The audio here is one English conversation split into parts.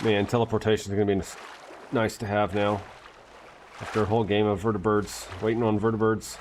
Man, teleportation is going to be nice to have now. After a whole game of Vertibirds, waiting on Vertibirds.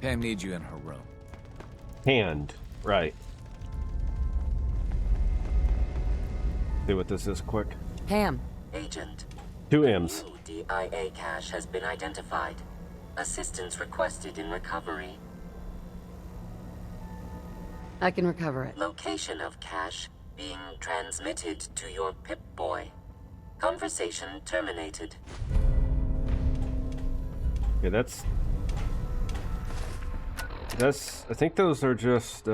Pam needs you in her room. Hand. Right. See what this is quick. Pam. Agent. 2 M's. New DIA cache has been identified. Assistance requested in recovery. I can recover it. Location of cache being transmitted to your Pip-Boy. Conversation terminated. Yeah, that's... I think those are just,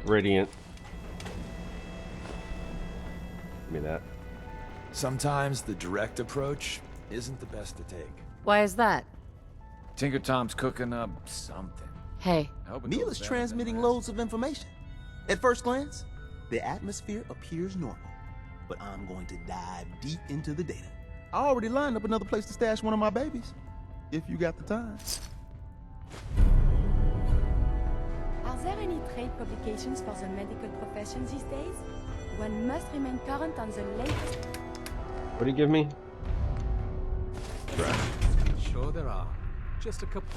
Radiant. Give me that. Sometimes the direct approach isn't the best to take. Why is that? Tinker Tom's cooking up something. Hey. Neil is transmitting loads of information. At first glance, the atmosphere appears normal, but I'm going to dive deep into the data. I already lined up another place to stash one of my babies, if you got the time. Are there any trade publications for the medical profession these days? One must remain current on the latest. What do you give me? Sure there are. Just a couple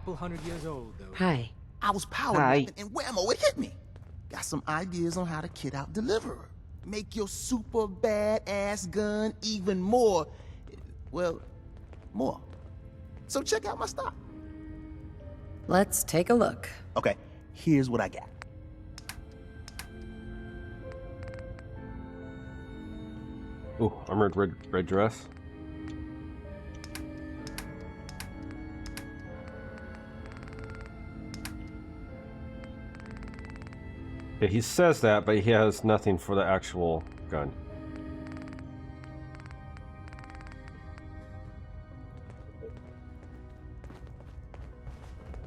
100 years old, though. Hi. I was power napping and whammo, it hit me. Got some ideas on how to kit out Deliverer. Make your super badass gun even more, well, more. So check out my stock. Let's take a look. Okay, here's what I got. Ooh, armored red dress. Yeah, he says that, but he has nothing for the actual gun.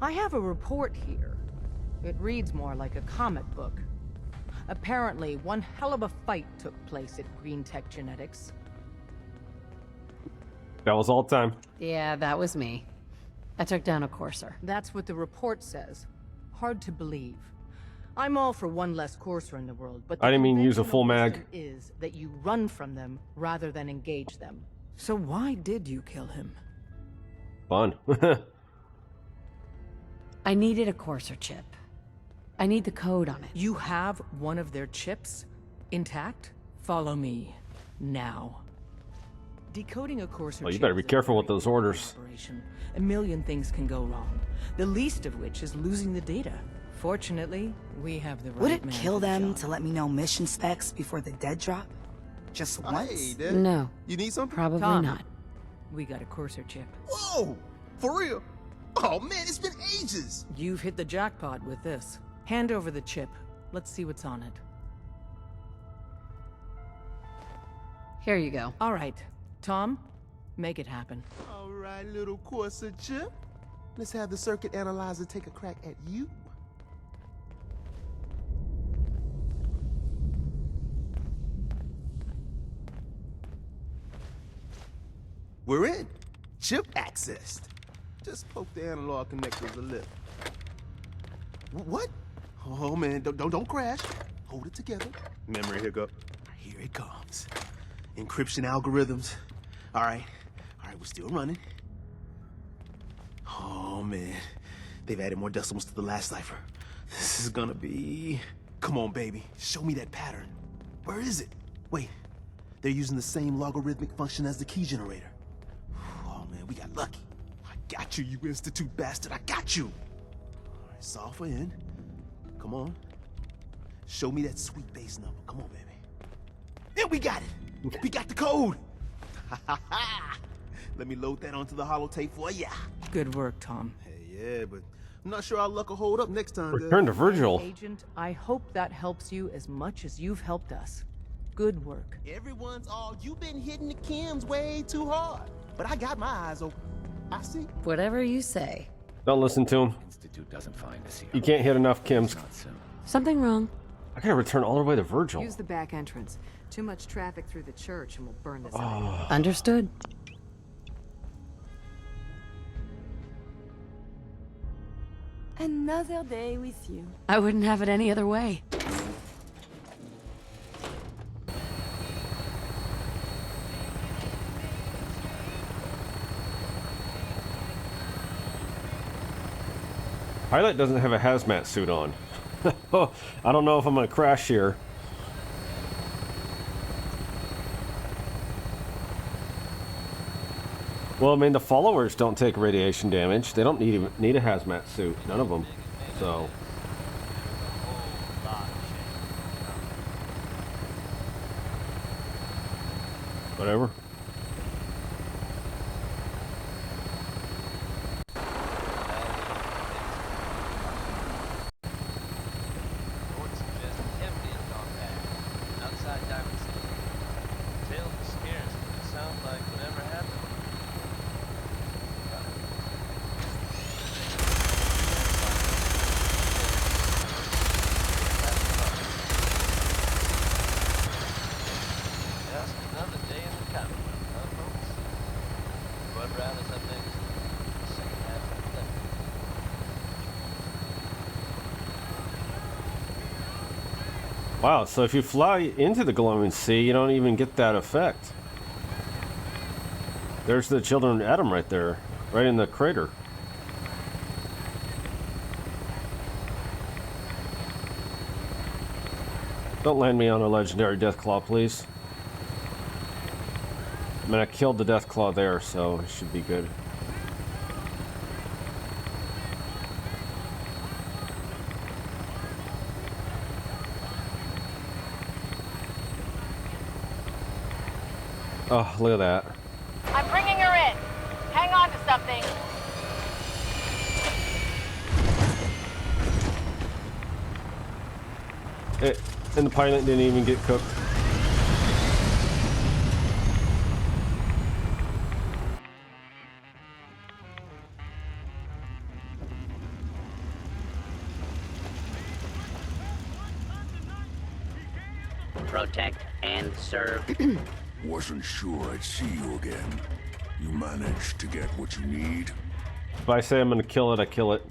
I have a report here. It reads more like a comic book. Apparently, one hell of a fight took place at Green Tech Genetics. That was all the time. Yeah, that was me. I took down a Courser. That's what the report says. Hard to believe. I'm all for one less Courser in the world, but the I didn't mean use a full conventional mag. wisdom is that you run from them rather than engage them. So why did you kill him? Fun. I needed a Courser chip. I need the code on it. You have one of their chips intact? Follow me now. Decoding a Courser Well, you chip better be is a careful with very those orders. operation. A million things can go wrong. The least of which is losing the data. Fortunately, we have the right Would it man kill for the them job. to let me know mission specs before the dead drop? Just once? Hey, Dad. No, You need something? probably Tom. not. We got a Courser chip. Whoa! For real? Oh man, it's been ages! You've hit the jackpot with this. Hand over the chip. Let's see what's on it. Here you go. All right. Tom, make it happen. Alright, little Courser chip. Let's have the circuit analyzer take a crack at you. We're in. Chip accessed. Just poke the analog connectors a little. What? Oh man, don't crash. Hold it together. Memory hiccup. Here it comes. Encryption algorithms. All right, we're still running. Oh man, they've added more decimals to the last cipher. This is gonna be... Come on, baby, show me that pattern. Where is it? Wait, they're using the same logarithmic function as the key generator. Oh man, we got lucky. I got you, you Institute bastard, I got you. All right, solve for N. Come on. Show me that sweet base number. Come on, baby. Yeah, we got it. We got the code. Let me load that onto the holotape for ya. Good work, Tom. Hey, yeah, but I'm not sure our luck will hold up next time. Return to Virgil. Agent, I hope that helps you as much as you've helped us. Good work. Everyone's all, you've been hitting the chems way too hard. But I got my eyes open. I see. Whatever you say. Don't listen to him. Institute doesn't find us here. You can't hit enough chems. Not soon. Something wrong. I gotta return all the way to Virgil. Use the back entrance. Too much traffic through the church and we'll burn this out. Understood. Another day with you. I wouldn't have it any other way. Pilot doesn't have a hazmat suit on. I don't know if I'm gonna crash here. Well, I mean, the followers don't take radiation damage. They don't need a hazmat suit. None of them. So. Whatever. Wow, so if you fly into the glowing sea, you don't even get that effect. There's the children of Adam right there, right in the crater. Don't land me on a legendary Deathclaw, please. I mean, I killed the Deathclaw there, so it should be good. Oh, look at that. I'm bringing her in. Hang on to something. And the pilot didn't even get cooked. Protect and serve. Wasn't sure I'd see you again. You managed to get what you need? If I say I'm gonna kill it, I kill it.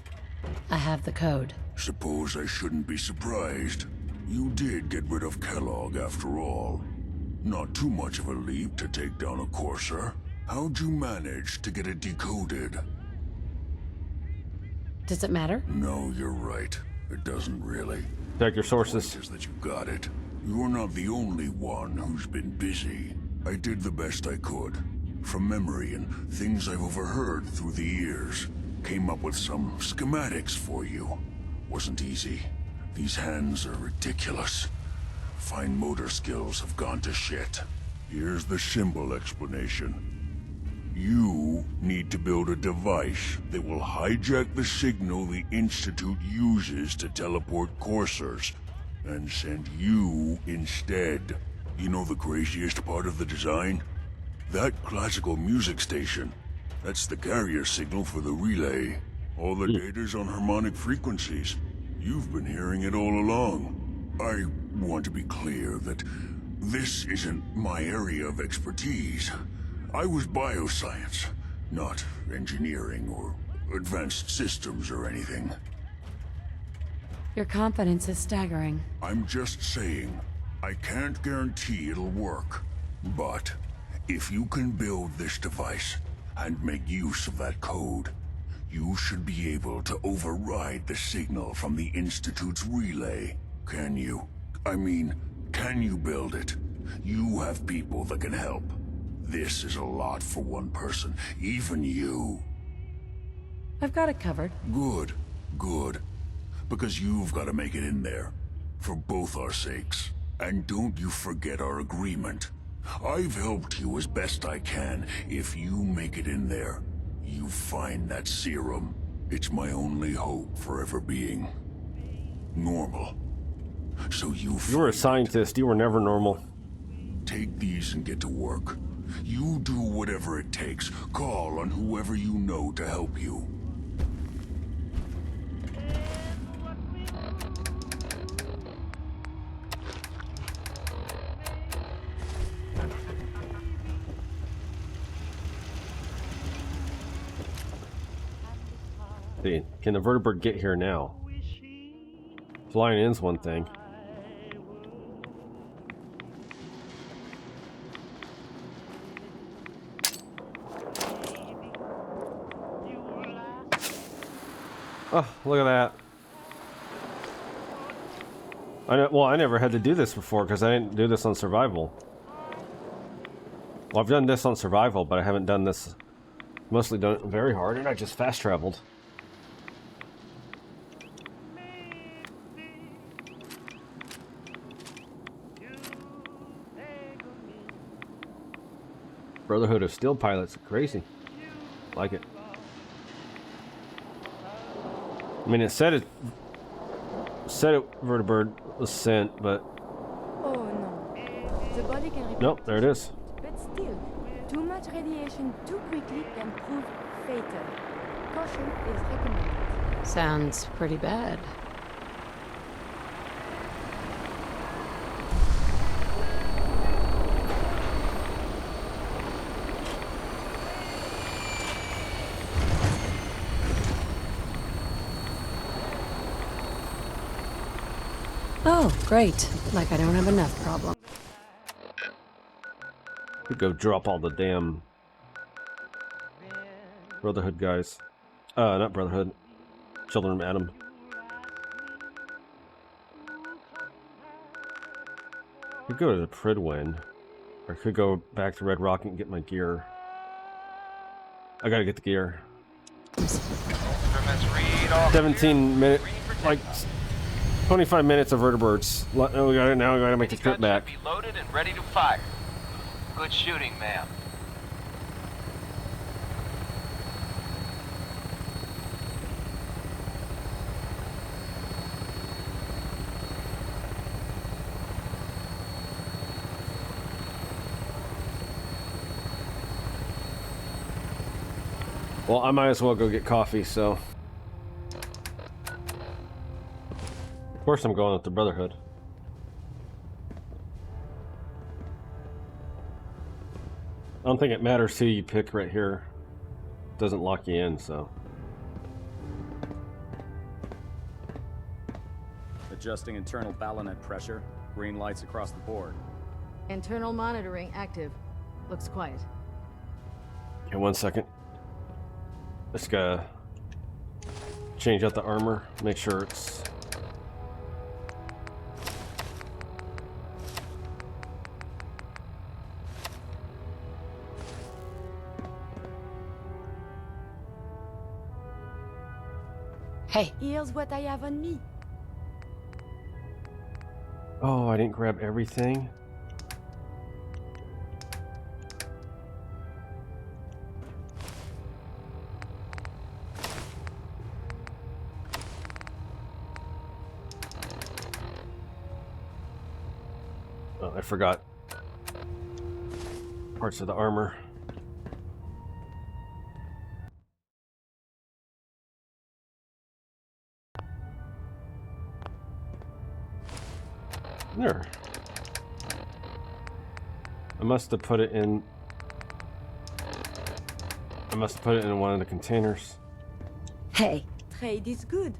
I have the code. Suppose I shouldn't be surprised. You did get rid of Kellogg after all. Not too much of a leap to take down a Courser. How'd you manage to get it decoded? Does it matter? No, you're right. It doesn't really. Check your sources. The point is that you got it. You're not the only one who's been busy. I did the best I could. From memory and things I've overheard through the years. Came up with some schematics for you. Wasn't easy. These hands are ridiculous. Fine motor skills have gone to shit. Here's the symbol explanation. You need to build a device that will hijack the signal the Institute uses to teleport coursers, and send you instead. You know the craziest part of the design? That classical music station. That's the carrier signal for the relay. All the data's on harmonic frequencies. You've been hearing it all along. I want to be clear that this isn't my area of expertise. I was bioscience, not engineering or advanced systems or anything. Your confidence is staggering. I'm just saying, I can't guarantee it'll work, but if you can build this device and make use of that code, you should be able to override the signal from the Institute's relay. Can you? I mean, can you build it? You have people that can help. This is a lot for one person, even you. I've got it covered. Good, good. Because you've got to make it in there. For both our sakes. And don't you forget our agreement. I've helped you as best I can. If you make it in there, you find that serum. It's my only hope for ever being normal. So you were a scientist. You were never normal. Take these and get to work. You do whatever it takes. Call on whoever you know to help you. See, can the Vertibird get here now? Flying in's one thing. Oh, look at that. I never had to do this before because I didn't do this on survival. Well, I've done this on survival, but I haven't done this. Mostly done it very hard, and I just fast traveled. Brotherhood of Steel pilots are crazy. Like it. I mean, it said Vertibird was sent, but Oh no. The body can repair. nope, there it is. But still, too much radiation too quickly can prove fatal. Caution is recommended. Sounds pretty bad. Oh, great. Like I don't have enough problem. Could go drop all the damn Brotherhood guys. Not Brotherhood. Children of Adam. Could go to the Prydwen. Or could go back to Red Rocket and get my gear. I gotta get the gear. 17 minutes, like 25 minutes of Vertibirds. Oh, we got it now. We gotta make the trip back. Be loaded and ready to fire. Good shooting, ma'am. Well, I might as well go get coffee, so. Of course I'm going with the Brotherhood. I don't think it matters who you pick right here. It doesn't lock you in, so. Adjusting internal ballonet pressure. Green lights across the board. Internal monitoring active. Looks quiet. Okay, 1 second. Just gotta change out the armor, make sure it's Hey. Here's what I have on me. Oh, I didn't grab everything. Oh, I forgot parts of the armor. There. I must have put it in. I must have put it in one of the containers. Hey. Trade is good.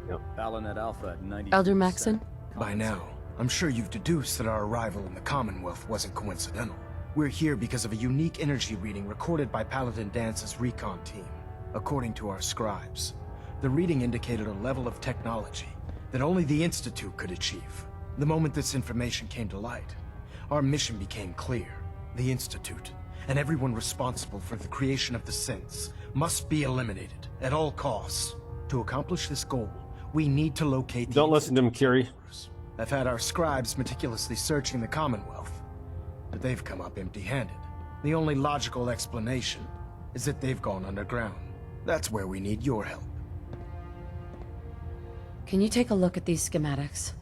Yep. Ballonet Alpha at 90%. Elder Maxson, By now, I'm sure you've deduced that our arrival in the Commonwealth wasn't coincidental. We're here because of a unique energy reading recorded by Paladin Dance's recon team. According to our scribes, the reading indicated a level of technology that only the Institute could achieve. The moment this information came to light, our mission became clear. The Institute, and everyone responsible for the creation of the synths, must be eliminated at all costs. To accomplish this goal, we need to locate the Don't listen to him, Kiri. I've had our scribes meticulously searching the Commonwealth, but they've come up empty-handed. The only logical explanation is that they've gone underground. That's where we need your help. Can you take a look at these schematics?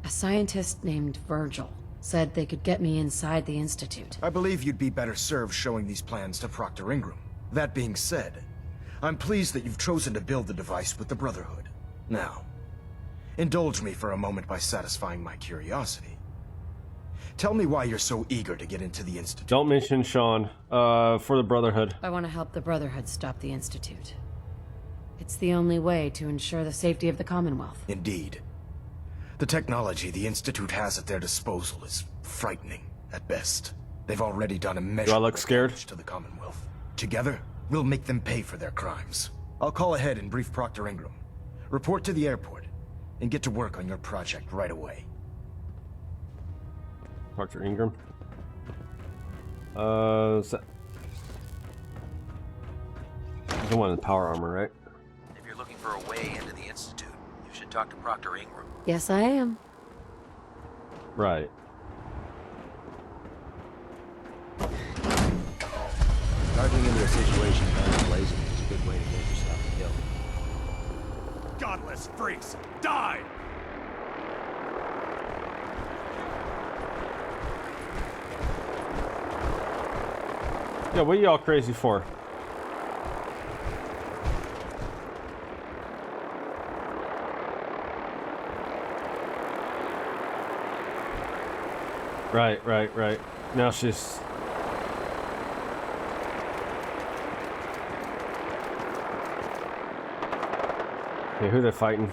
A scientist named Virgil said they could get me inside the Institute. I believe you'd be better served showing these plans to Proctor Ingram. That being said, I'm pleased that you've chosen to build the device with the Brotherhood. Now, indulge me for a moment by satisfying my curiosity. Tell me why you're so eager to get into the Institute. Don't mention Sean, for the Brotherhood. I want to help the Brotherhood stop the Institute. It's the only way to ensure the safety of the Commonwealth. Indeed. The technology the Institute has at their disposal is frightening, at best. They've already done immeasurable damage to the Commonwealth. Together, we'll make them pay for their crimes. I'll call ahead and brief Proctor Ingram. Report to the airport, and get to work on your project right away. Proctor Ingram. The one in the power armor, right? If you're looking for a way into the Institute, you should talk to Proctor Ingram. Yes, I am. Right. Diving into a situation guns blazing is a good way to get yourself killed. Godless freaks, die! Yeah, what are y'all crazy for? Right. Now she's... Okay, who they fighting?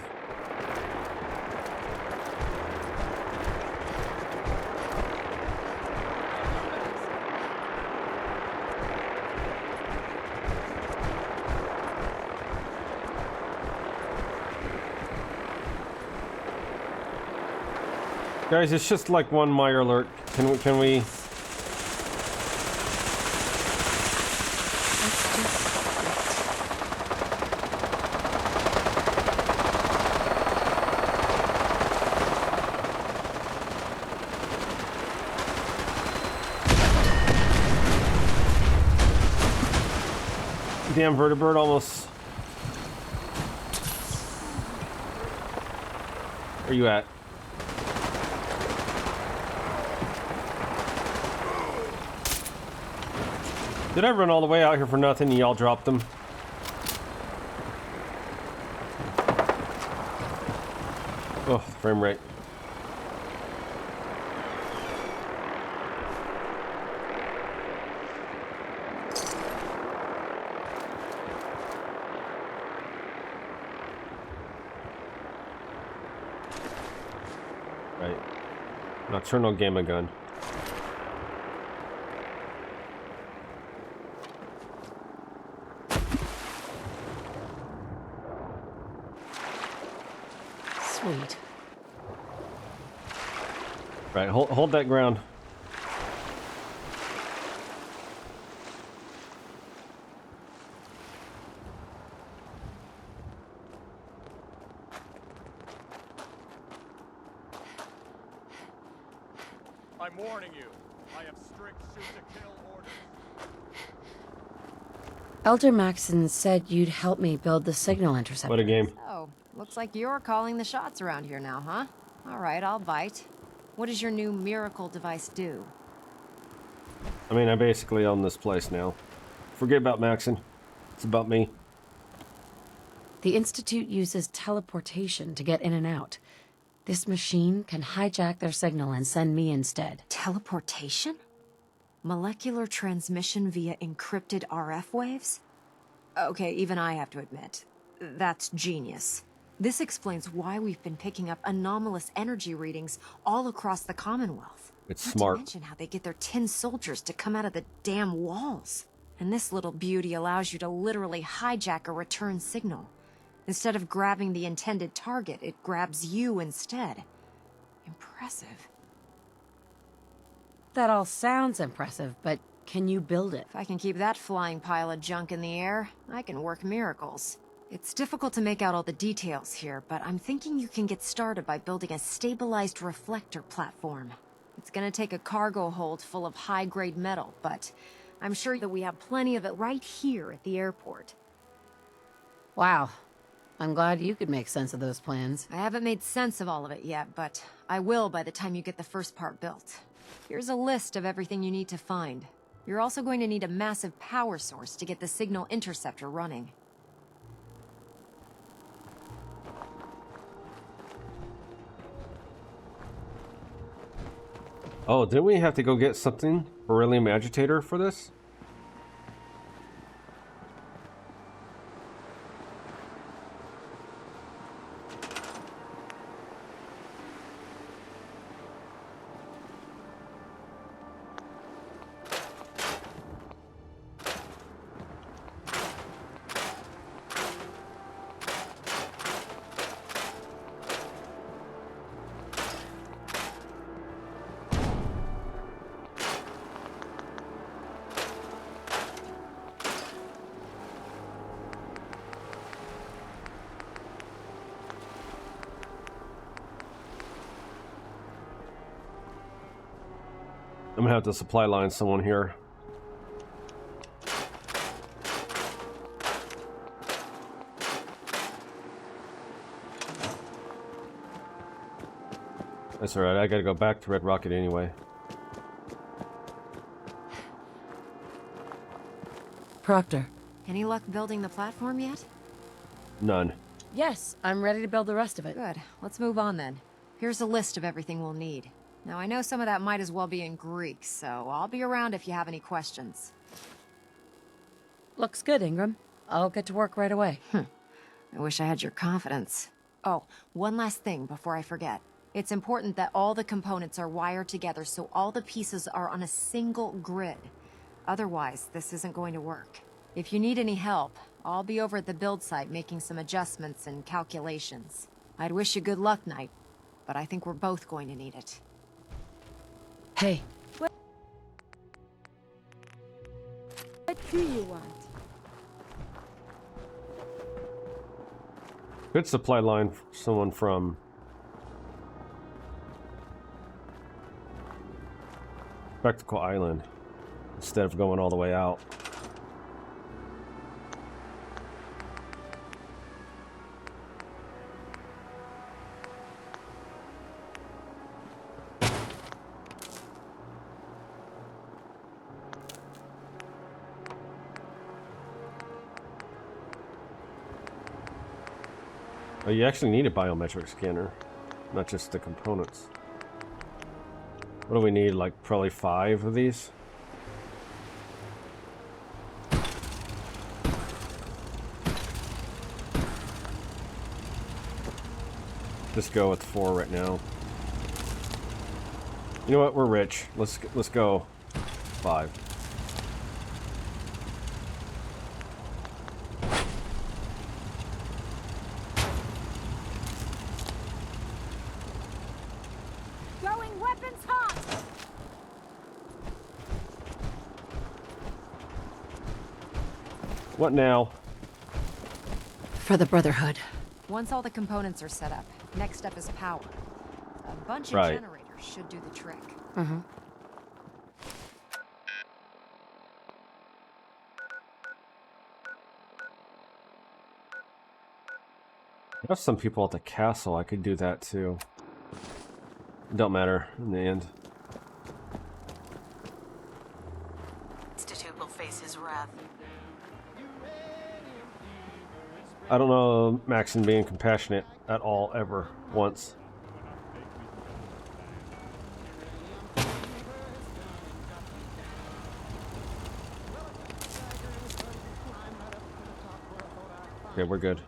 Guys, it's just like one Meyer alert. Can we? Damn, Vertibird almost. Where you at? Did I run all the way out here for nothing and y'all dropped them? Oh, frame rate. Right. Nocturnal gamma gun. Sweet. Right, hold that ground. I'm warning you. I have strict shoot-to-kill orders. Elder Maxson said you'd help me build the Signal Interceptor. What a game. Oh, looks like you're calling the shots around here now, huh? All right, I'll bite. What does your new miracle device do? I mean, I basically own this place now. Forget about Maxson. It's about me. The Institute uses teleportation to get in and out. This machine can hijack their signal and send me instead. Teleportation? Molecular transmission via encrypted RF waves? Okay, even I have to admit, that's genius. This explains why we've been picking up anomalous energy readings all across the Commonwealth. It's Not smart. to mention how they get their tin soldiers to come out of the damn walls. And this little beauty allows you to literally hijack a return signal. Instead of grabbing the intended target, it grabs you instead. Impressive. That all sounds impressive, but can you build it? If I can keep that flying pile of junk in the air, I can work miracles. It's difficult to make out all the details here, but I'm thinking you can get started by building a stabilized reflector platform. It's gonna take a cargo hold full of high-grade metal, but I'm sure that we have plenty of it right here at the airport. Wow. I'm glad you could make sense of those plans. I haven't made sense of all of it yet, but I will by the time you get the first part built. Here's a list of everything you need to find. You're also going to need a massive power source to get the Signal Interceptor running. Oh, didn't we have to go get something? Beryllium agitator for this? I'm gonna have to supply line someone here. That's alright, I gotta go back to Red Rocket anyway. Proctor. Any luck building the platform yet? None. Yes, I'm ready to build the rest of it. Good. Let's move on then. Here's a list of everything we'll need. Now, I know some of that might as well be in Greek, so I'll be around if you have any questions. Looks good, Ingram. I'll get to work right away. I wish I had your confidence. Oh, one last thing before I forget. It's important that all the components are wired together so all the pieces are on a single grid. Otherwise, this isn't going to work. If you need any help, I'll be over at the build site making some adjustments and calculations. I'd wish you good luck, Knight, but I think we're both going to need it. Hey. What do you want? Good supply line for someone from Spectacle Island instead of going all the way out. Oh, you actually need a biometric scanner, not just the components. What do we need? Like probably 5 of these? Just go with 4 right now. You know what? We're rich. Let's go 5. Going weapons hot! What now? For the Brotherhood. Once all the components are set up, next step is power. A bunch of Right. generators should do the trick. Mm-hmm. I have some people at the castle. I could do that too. Don't matter in the end. Institute will face his wrath. I don't know Maxson being compassionate at all ever once. Okay, we're good.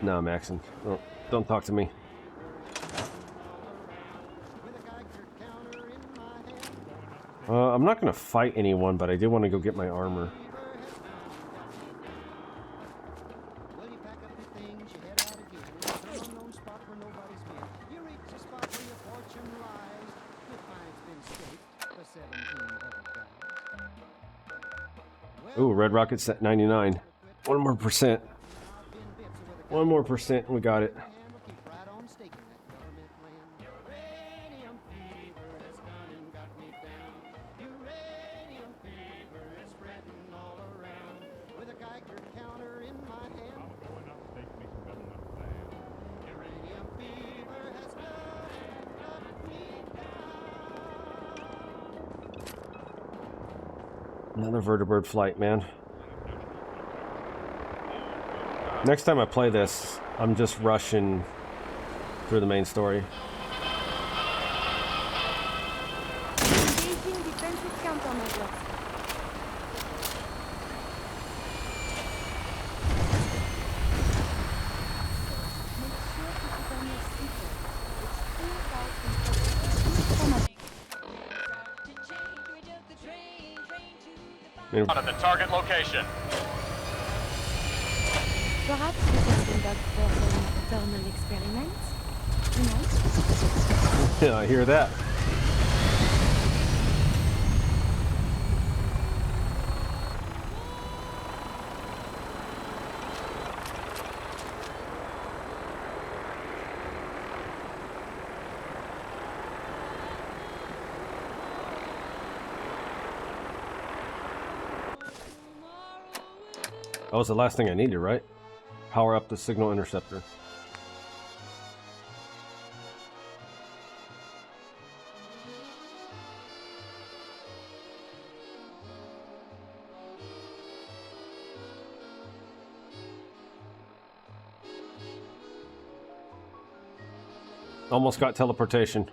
No, Maxson. Don't talk to me. I'm not gonna fight anyone, but I do want to go get my armor. Ooh, red rocket's at 99. 1 more percent. 1 more percent, we got it. Another Vertibird flight, man. Next time I play this, I'm just rushing through the main story. Engaging defensive countermeasures. Make sure to put on your seatbelt. Out of the target location. Perhaps we can conduct thermal experiments tonight? Yeah, I hear that. That was the last thing I needed, right? Power up the Signal Interceptor. Almost got teleportation.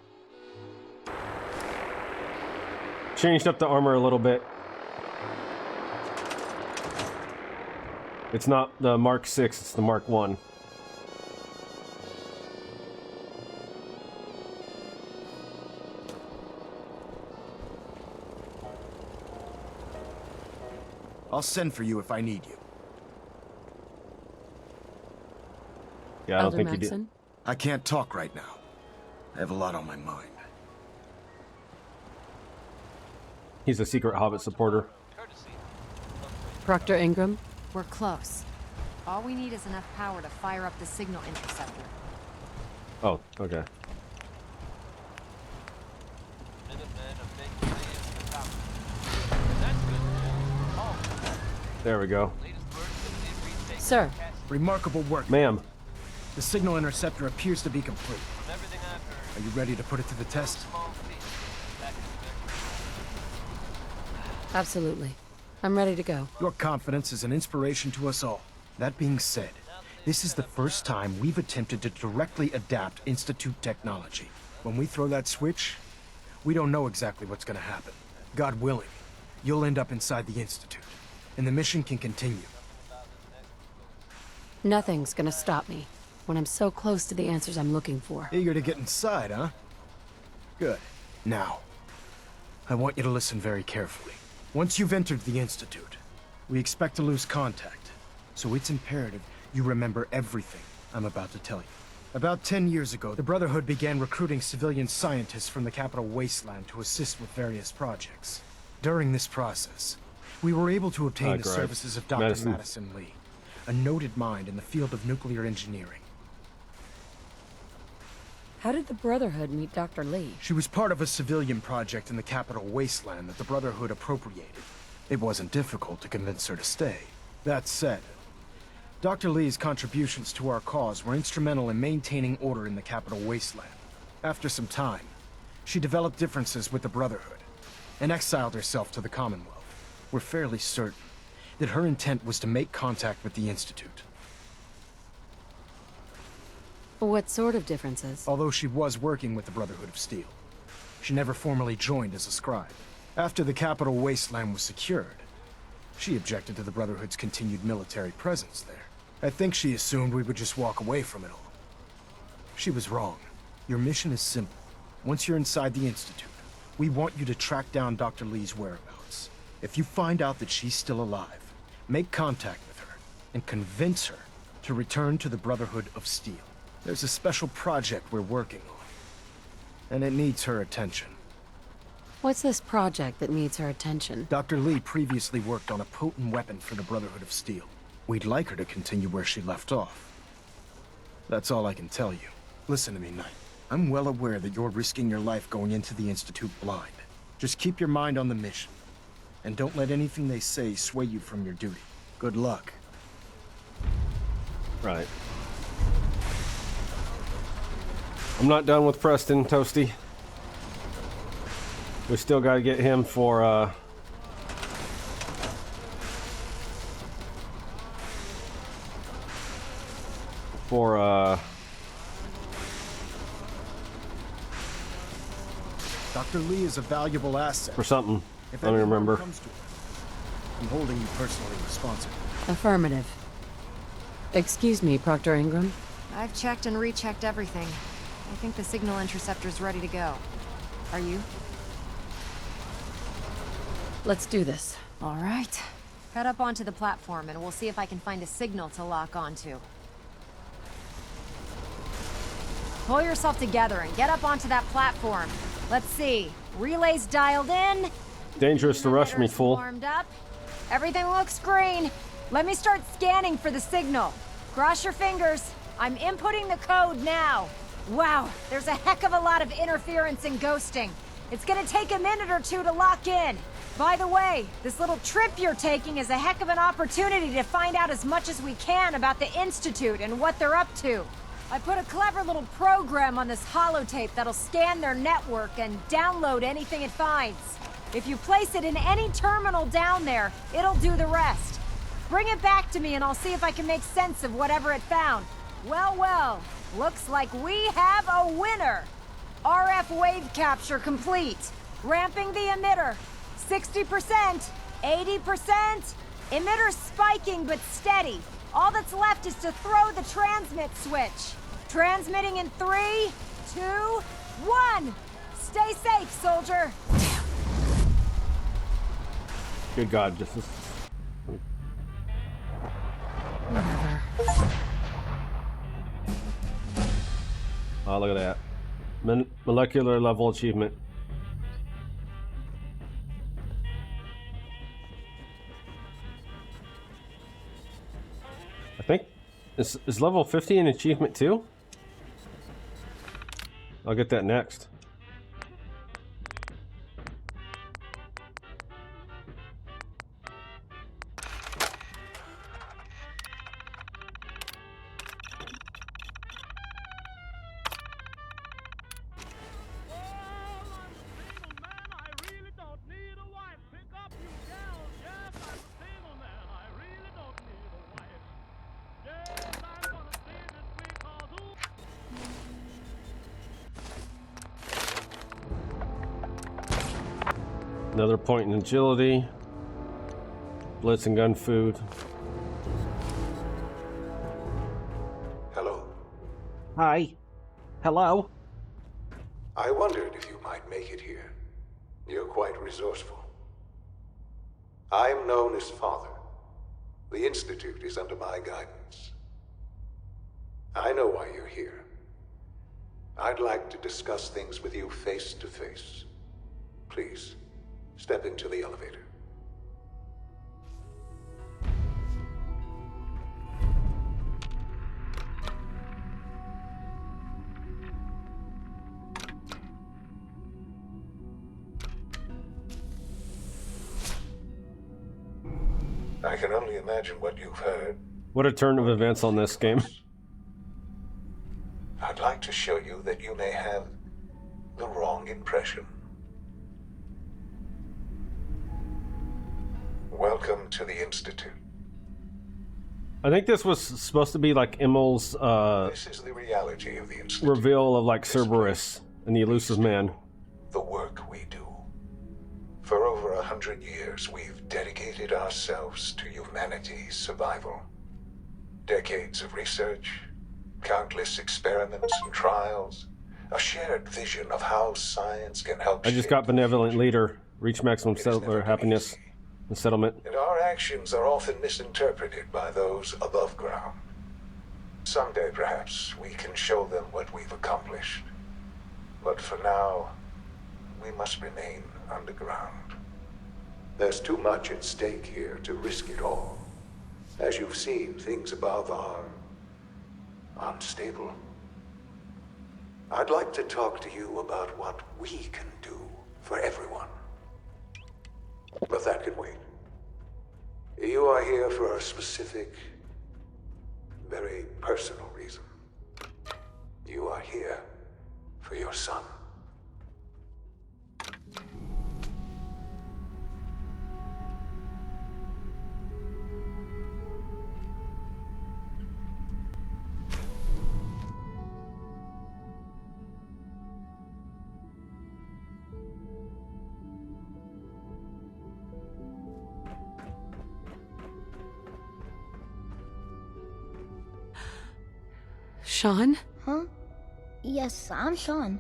Changed up the armor a little bit. It's not the Mark 6, it's the Mark 1. I'll send for you if I need you. Yeah, I don't Elder think you Maxson? did. I can't talk right now. I have a lot on my mind. He's a secret Hobbit supporter. Proctor Ingram? We're close. All we need is enough power to fire up the Signal Interceptor. Oh, okay. There we go. Sir. Remarkable work. Ma'am. The Signal Interceptor appears to be complete. Are you ready to put it to the test? Absolutely. I'm ready to go. Your confidence is an inspiration to us all. That being said, this is the first time we've attempted to directly adapt Institute technology. When we throw that switch, we don't know exactly what's going to happen. God willing, you'll end up inside the Institute, and the mission can continue. Nothing's gonna stop me when I'm so close to the answers I'm looking for. Eager to get inside, huh? Good. Now, I want you to listen very carefully. Once you've entered the Institute, we expect to lose contact, so it's imperative you remember everything I'm about to tell you. About 10 years ago, the Brotherhood began recruiting civilian scientists from the capital wasteland to assist with various projects. During this process, we were able to obtain the services of Dr. Madison Li, a noted mind in the field of nuclear engineering. How did the Brotherhood meet Dr. Li? She was part of a civilian project in the capital wasteland that the Brotherhood appropriated. It wasn't difficult to convince her to stay. That said, Dr. Li's contributions to our cause were instrumental in maintaining order in the capital wasteland. After some time, she developed differences with the Brotherhood and exiled herself to the Commonwealth. We're fairly certain that her intent was to make contact with the Institute. What sort of differences? Although she was working with the Brotherhood of Steel, she never formally joined as a scribe. After the capital wasteland was secured, she objected to the Brotherhood's continued military presence there. I think she assumed we would just walk away from it all. She was wrong. Your mission is simple. Once you're inside the Institute, we want you to track down Dr. Li's whereabouts. If you find out that she's still alive, make contact with her and convince her to return to the Brotherhood of Steel. There's a special project we're working on, and it needs her attention. What's this project that needs her attention? Dr. Li previously worked on a potent weapon for the Brotherhood of Steel. We'd like her to continue where she left off. That's all I can tell you. Listen to me, Knight. I'm well aware that you're risking your life going into the Institute blind. Just keep your mind on the mission. And don't let anything they say sway you from your duty. Good luck. Right. I'm not done with Preston, Toasty. We still gotta get him for, Dr. Li is a valuable asset. for something. If I don't anyone remember. comes to her, I'm holding you personally responsible. Affirmative. Excuse me, Proctor Ingram. I've checked and rechecked everything. I think the Signal Interceptor's ready to go. Are you? Let's do this. All right. Head up onto the platform and we'll see if I can find a signal to lock onto. Pull yourself together and get up onto that platform. Let's see. Relays dialed in. Dangerous to rush me, fool. Warmed up. Everything looks green. Let me start scanning for the signal. Cross your fingers. I'm inputting the code now. Wow, there's a heck of a lot of interference and ghosting. It's gonna take a minute or two to lock in. By the way, this little trip you're taking is a heck of an opportunity to find out as much as we can about the Institute and what they're up to. I put a clever little program on this holotape that'll scan their network and download anything it finds. If you place it in any terminal down there, it'll do the rest. Bring it back to me and I'll see if I can make sense of whatever it found. Well, well, looks like we have a winner. RF wave capture complete. Ramping the emitter. 60%, 80%. Emitter spiking but steady. All that's left is to throw the transmit switch. Transmitting in 3, 2, 1. Stay safe, soldier. Good God, this is... Whatever. Oh, look at that. Molecular level achievement. I think... Is level 50 an achievement too? I'll get that next. Another point in agility. Blitz and gun food. Hello. Hi. Hello. I wondered if you might make it here. You're quite resourceful. I'm known as Father. The Institute is under my guidance. I know why you're here. I'd like to discuss things with you face to face. Please, step into the elevator. I can only imagine what you've heard. What a turn of events on this game. I'd like to show you that you may have the wrong impression. Welcome to the Institute. I think this was supposed to be like Immel's This is the reality of the Institute. reveal of like Cerberus and the elusive man. The work we do. For over 100 years, we've dedicated ourselves to humanity's survival. Decades of research, countless experiments and trials, a shared vision of how science can help. I just got benevolent leader. Reach maximum happiness and settlement. And our actions are often misinterpreted by those above ground. Someday, perhaps, we can show them what we've accomplished. But for now, we must remain underground. There's too much at stake here to risk it all. As you've seen, things above are unstable. I'd like to talk to you about what we can do for everyone. But that can wait. You are here for a specific, very personal reason. You are here for your son. Sean? Huh? Yes, I'm Sean.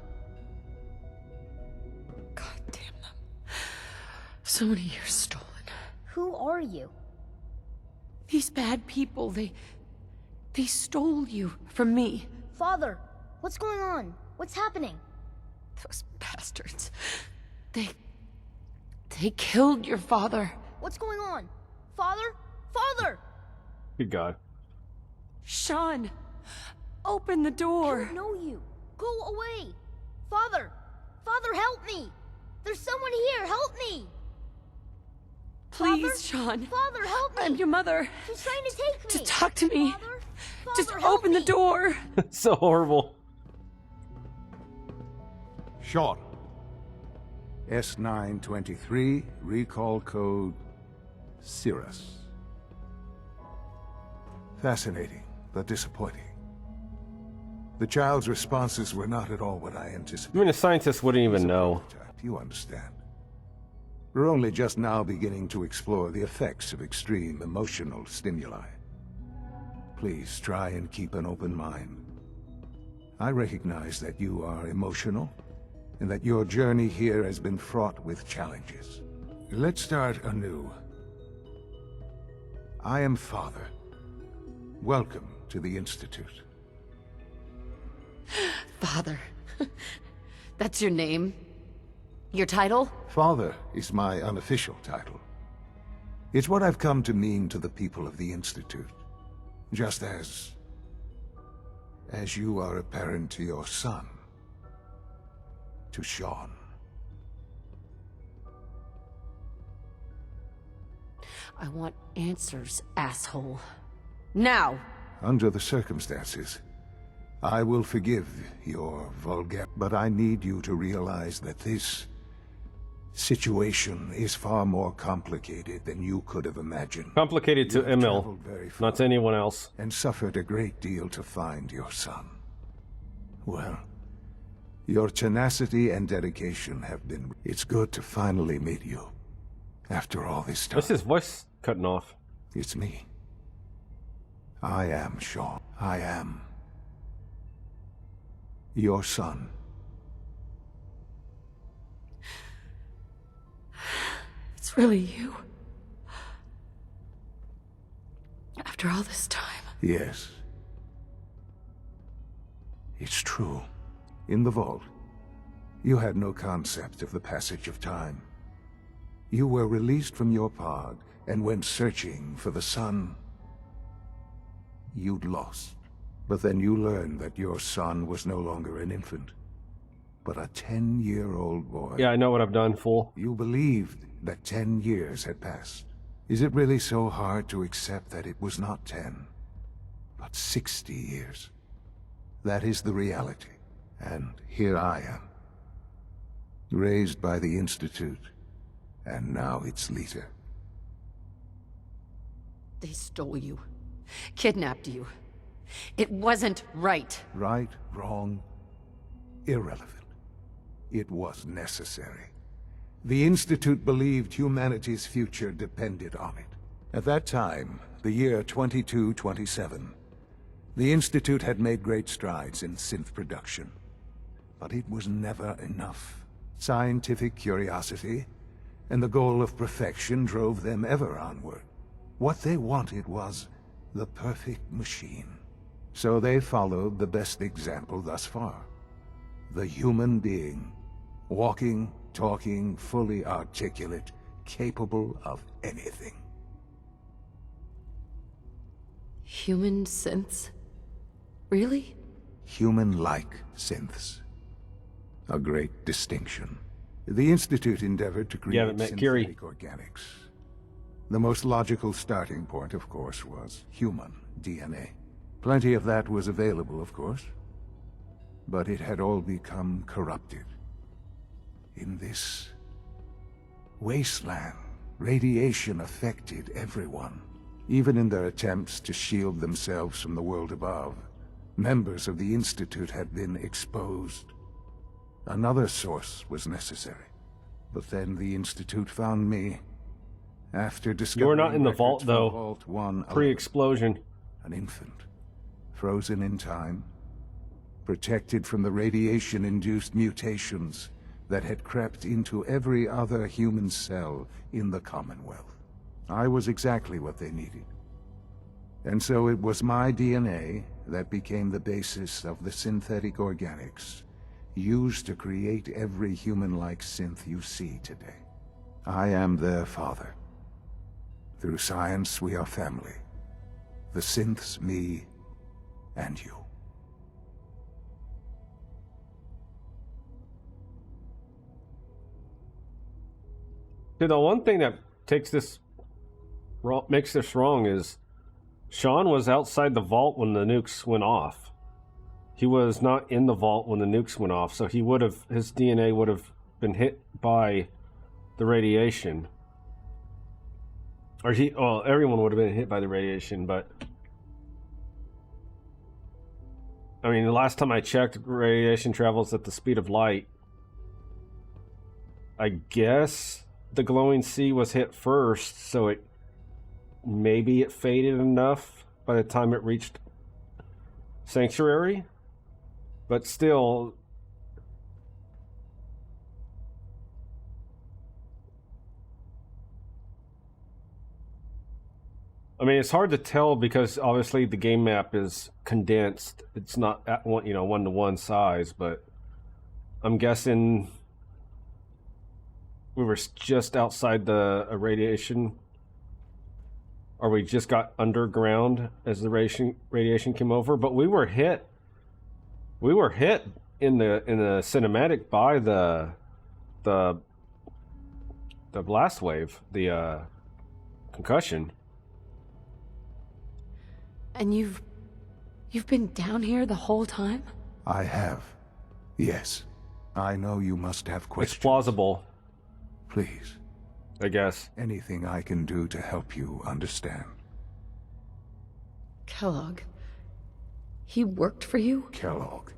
God damn them. So many years stolen. Who are you? These bad people, they stole you from me. Father, what's going on? What's happening? Those bastards. They killed your father. What's going on? Father? Father! Good God. Sean! Open the door! I don't know you. Go away! Father! Father, help me! There's someone here! Help me! Please, Father? Sean. Father, help me! I'm your mother. She's trying to take me! To talk to me. Father? Just Father, help open the me. door! So horrible. Sean. S923, recall code Cirrus. Fascinating, but disappointing. The child's responses were not at all what I anticipated. I mean, a scientist wouldn't even know. You understand. We're only just now beginning to explore the effects of extreme emotional stimuli. Please try and keep an open mind. I recognize that you are emotional, and that your journey here has been fraught with challenges. Let's start anew. I am Father. Welcome to the Institute. Father. That's your name? Your title? Father is my unofficial title. It's what I've come to mean to the people of the Institute. Just as you are a parent to your son. To Sean. I want answers, asshole. Now! Under the circumstances, I will forgive your vulgar, but I need you to realize that this situation is far more complicated than you could have imagined. Complicated to Emil, not to anyone else. And suffered a great deal to find your son. Well, your tenacity and dedication have been... It's good to finally meet you. After all this time. What's his voice cutting off? It's me. I am Sean. I am your son. It's really you. After all this time. Yes. It's true. In the vault, you had no concept of the passage of time. You were released from your pod and went searching for the son you'd lost. But then you learned that your son was no longer an infant, but a 10-year-old boy. Yeah, I know what I've done, fool. You believed that 10 years had passed. Is it really so hard to accept that it was not 10, but 60 years? That is the reality. And here I am, raised by the Institute, and now its leader. They stole you, kidnapped you. It wasn't right. Right, wrong, irrelevant. It was necessary. The Institute believed humanity's future depended on it. At that time, the year 2227, The Institute had made great strides in synth production, but it was never enough. Scientific curiosity and the goal of perfection drove them ever onward. What they wanted was the perfect machine. So they followed the best example thus far. The human being. Walking, talking, fully articulate, capable of anything. Human synths? Really? Human-like synths. A great distinction. The Institute endeavored to create synthetic organics. The most logical starting point, of course, was human DNA. Plenty of that was available, of course. But it had all become corrupted. In this wasteland, radiation affected everyone. Even in their attempts to shield themselves from the world above, members of the Institute had been exposed. Another source was necessary. But then the Institute found me. After discovering... You're not in the vault, though. Vault 111, pre-explosion. An infant. Frozen in time. Protected from the radiation-induced mutations that had crept into every other human cell in the Commonwealth. I was exactly what they needed. And so it was my DNA that became the basis of the synthetic organics used to create every human-like synth you see today. I am their father. Through science, we are family. The synths, me, and you. Dude, the one thing that makes this wrong is Sean was outside the vault when the nukes went off. He was not in the vault when the nukes went off, so his DNA would have been hit by the radiation. Or everyone would have been hit by the radiation, but I mean, the last time I checked, radiation travels at the speed of light. I guess the glowing sea was hit first, so maybe it faded enough by the time it reached Sanctuary. But still, I mean, it's hard to tell because obviously the game map is condensed. It's not at one-to-one size, but I'm guessing we were just outside the radiation, or we just got underground as the radiation came over. But we were hit. We were hit in the cinematic by the blast wave, the concussion. And you've been down here the whole time? I have. Yes. I know you must have questions. It's plausible. Please. I guess. Anything I can do to help you understand. Kellogg. He worked for you? Kellogg.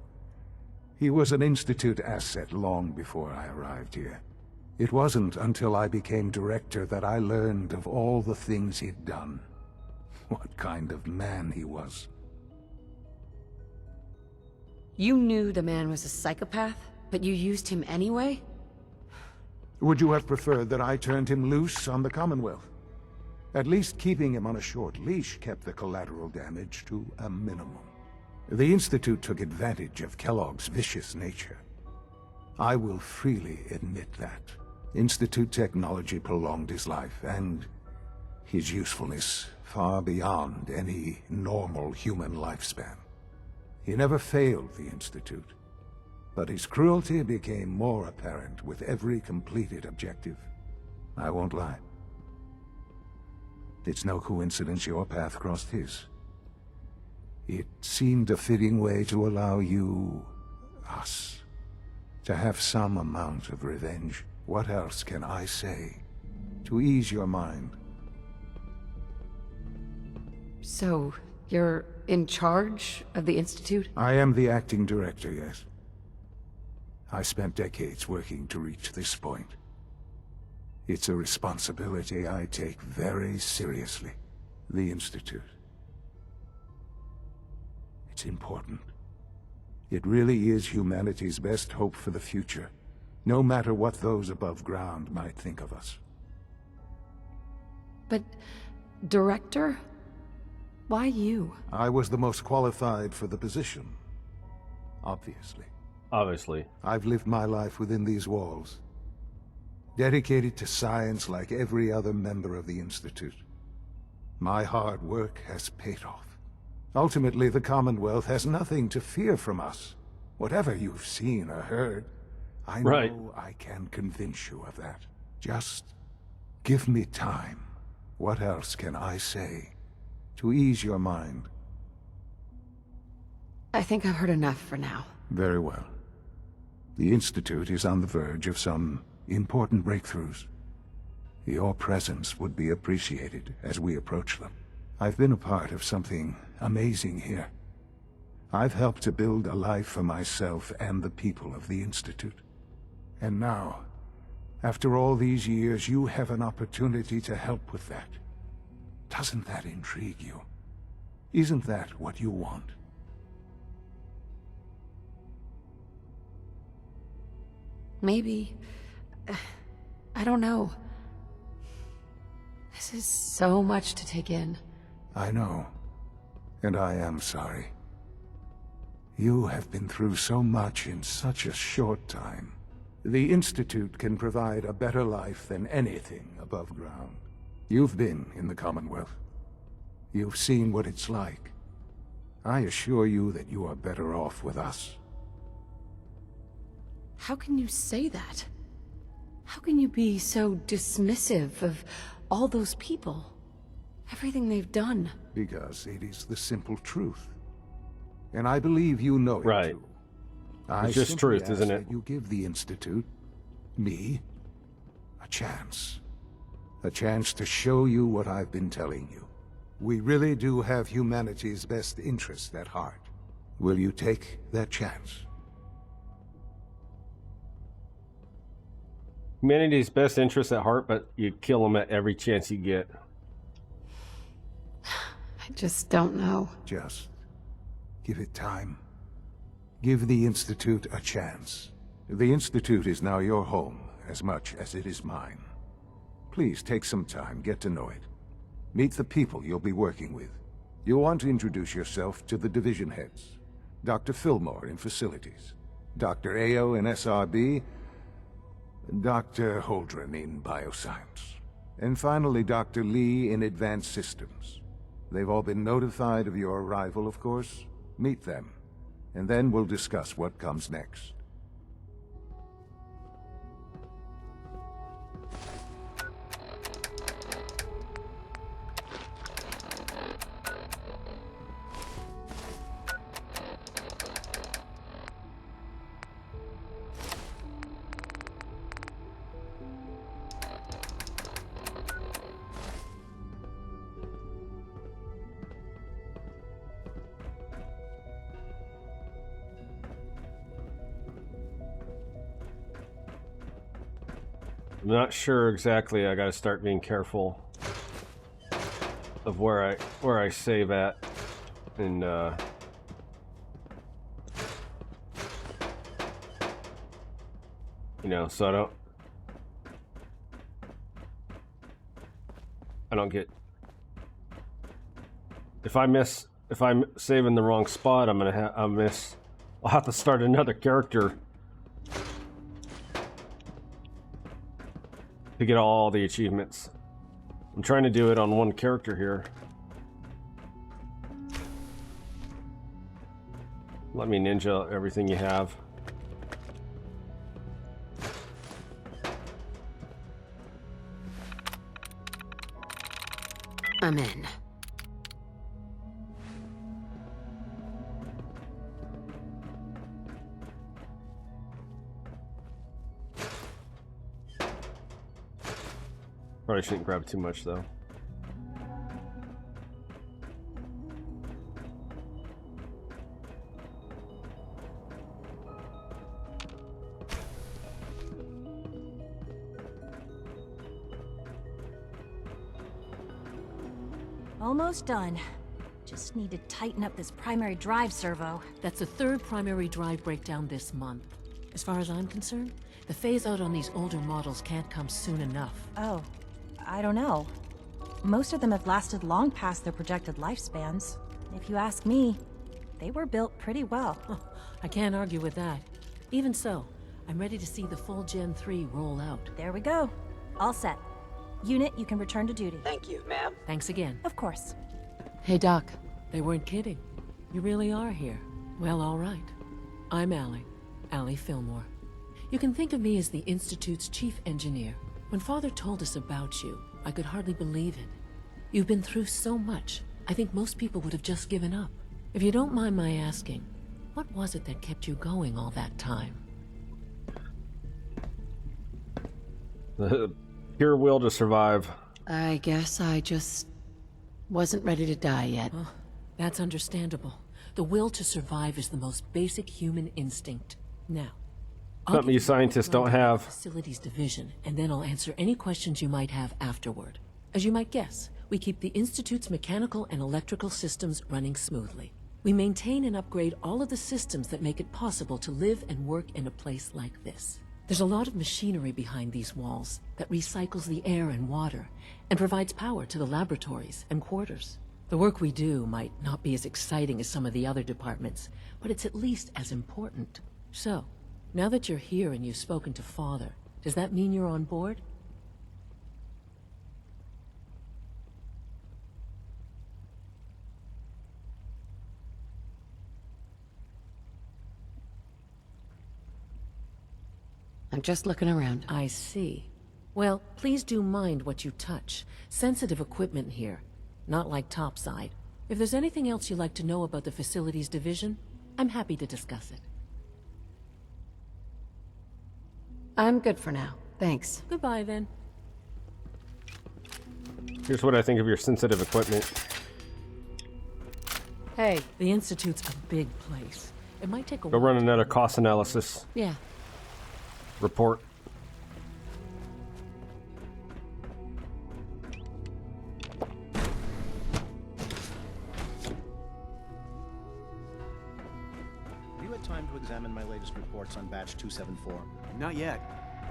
He was an Institute asset long before I arrived here. It wasn't until I became director that I learned of all the things he'd done. What kind of man he was. You knew the man was a psychopath, but you used him anyway? Would you have preferred that I turned him loose on the Commonwealth? At least keeping him on a short leash kept the collateral damage to a minimum. The Institute took advantage of Kellogg's vicious nature. I will freely admit that. Institute technology prolonged his life, and his usefulness far beyond any normal human lifespan. He never failed the Institute, but his cruelty became more apparent with every completed objective. I won't lie. It's no coincidence your path crossed his. It seemed a fitting way to allow you, us, to have some amount of revenge. What else can I say to ease your mind? So, you're in charge of the Institute? I am the acting director, yes. I spent decades working to reach this point. It's a responsibility I take very seriously. The Institute. what's important. It really is humanity's best hope for the future, no matter what those above ground might think of us. But, Director? Why you? I was the most qualified for the position. Obviously. Obviously. I've lived my life within these walls, dedicated to science like every other member of the Institute. My hard work has paid off. Ultimately, the Commonwealth has nothing to fear from us. Whatever you've seen or heard, I know I can convince you of that. Just give me time. What else can I say to ease your mind? I think I've heard enough for now. Very well. The Institute is on the verge of some important breakthroughs. Your presence would be appreciated as we approach them. I've been a part of something amazing here. I've helped to build a life for myself and the people of the Institute. And now, after all these years, you have an opportunity to help with that. Doesn't that intrigue you? Isn't that what you want? Maybe. I don't know. This is so much to take in. I know. And I am sorry. You have been through so much in such a short time. The Institute can provide a better life than anything above ground. You've been in the Commonwealth. You've seen what it's like. I assure you that you are better off with us. How can you say that? How can you be so dismissive of all those people? Everything they've done? Because it is the simple truth. And I believe you know it too. It's just truth, isn't it? That you give the Institute, me, a chance. A chance to show you what I've been telling you. We really do have humanity's best interest at heart. Will you take that chance? Humanity's best interest at heart, but you kill them at every chance you get. I just don't know. Just give it time. Give the Institute a chance. The Institute is now your home, as much as it is mine. Please take some time, get to know it. Meet the people you'll be working with. You'll want to introduce yourself to the division heads. Dr. Fillmore in Facilities, Dr. Ayo in SRB, Dr. Holdren in Bioscience, and finally Dr. Li in Advanced Systems. They've all been notified of your arrival, of course. Meet them, and then we'll discuss what comes next. I'm not sure exactly. I gotta start being careful of where I save at, and you know, so I don't get, if I'm saving the wrong spot, I'll have to start another character to get all the achievements. I'm trying to do it on one character here. Let me ninja everything you have. I'm in. Probably shouldn't grab too much though. Almost done. Just need to tighten up this primary drive servo. That's the third primary drive breakdown this month. As far as I'm concerned, the phase-out on these older models can't come soon enough. Oh, I don't know. Most of them have lasted long past their projected lifespans. If you ask me, they were built pretty well. I can't argue with that. Even so, I'm ready to see the full Gen 3 roll out. There we go. All set. Unit, you can return to duty. Thank you, ma'am. Thanks again. Of course. Hey, Doc. They weren't kidding. You really are here. Well, all right. I'm Allie Fillmore. You can think of me as the Institute's chief engineer. When Father told us about you, I could hardly believe it. You've been through so much, I think most people would have just given up. If you don't mind my asking, what was it that kept you going all that time? The pure will to survive. I guess I just wasn't ready to die yet. Oh, that's understandable. The will to survive is the most basic human instinct. Now, Something you scientists don't have. Facilities division, and then I'll answer any questions you might have afterward. As you might guess, we keep the Institute's mechanical and electrical systems running smoothly. We maintain and upgrade all of the systems that make it possible to live and work in a place like this. There's a lot of machinery behind these walls that recycles the air and water and provides power to the laboratories and quarters. The work we do might not be as exciting as some of the other departments, but it's at least as important. So, now that you're here and you've spoken to Father, does that mean you're on board? I'm just looking around. I see. Well, please do mind what you touch. Sensitive equipment here, not like topside. If there's anything else you'd like to know about the Facilities Division, I'm happy to discuss it. I'm good for now. Thanks. Goodbye, then. Here's what I think of your sensitive equipment. Hey, the Institute's a big place. It might take a Go while. run another cost analysis Yeah. report. Have you had time to examine my latest reports on Batch 274? Not yet.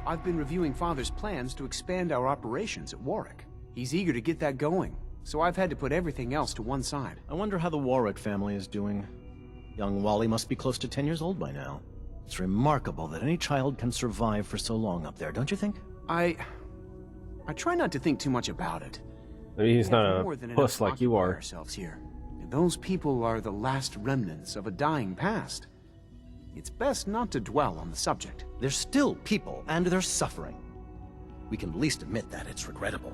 I've been reviewing Father's plans to expand our operations at Warwick. He's eager to get that going, so I've had to put everything else to one side. I wonder how the Warwick family is doing. Young Wally must be close to 10 years old by now. It's remarkable that any child can survive for so long up there, don't you think? I try not to think too much about it. I mean, he's not More a than puss enough like you occupy are. ourselves here. Those people are the last remnants of a dying past. It's best not to dwell on the subject. They're still people, and they're suffering. We can at least admit that it's regrettable.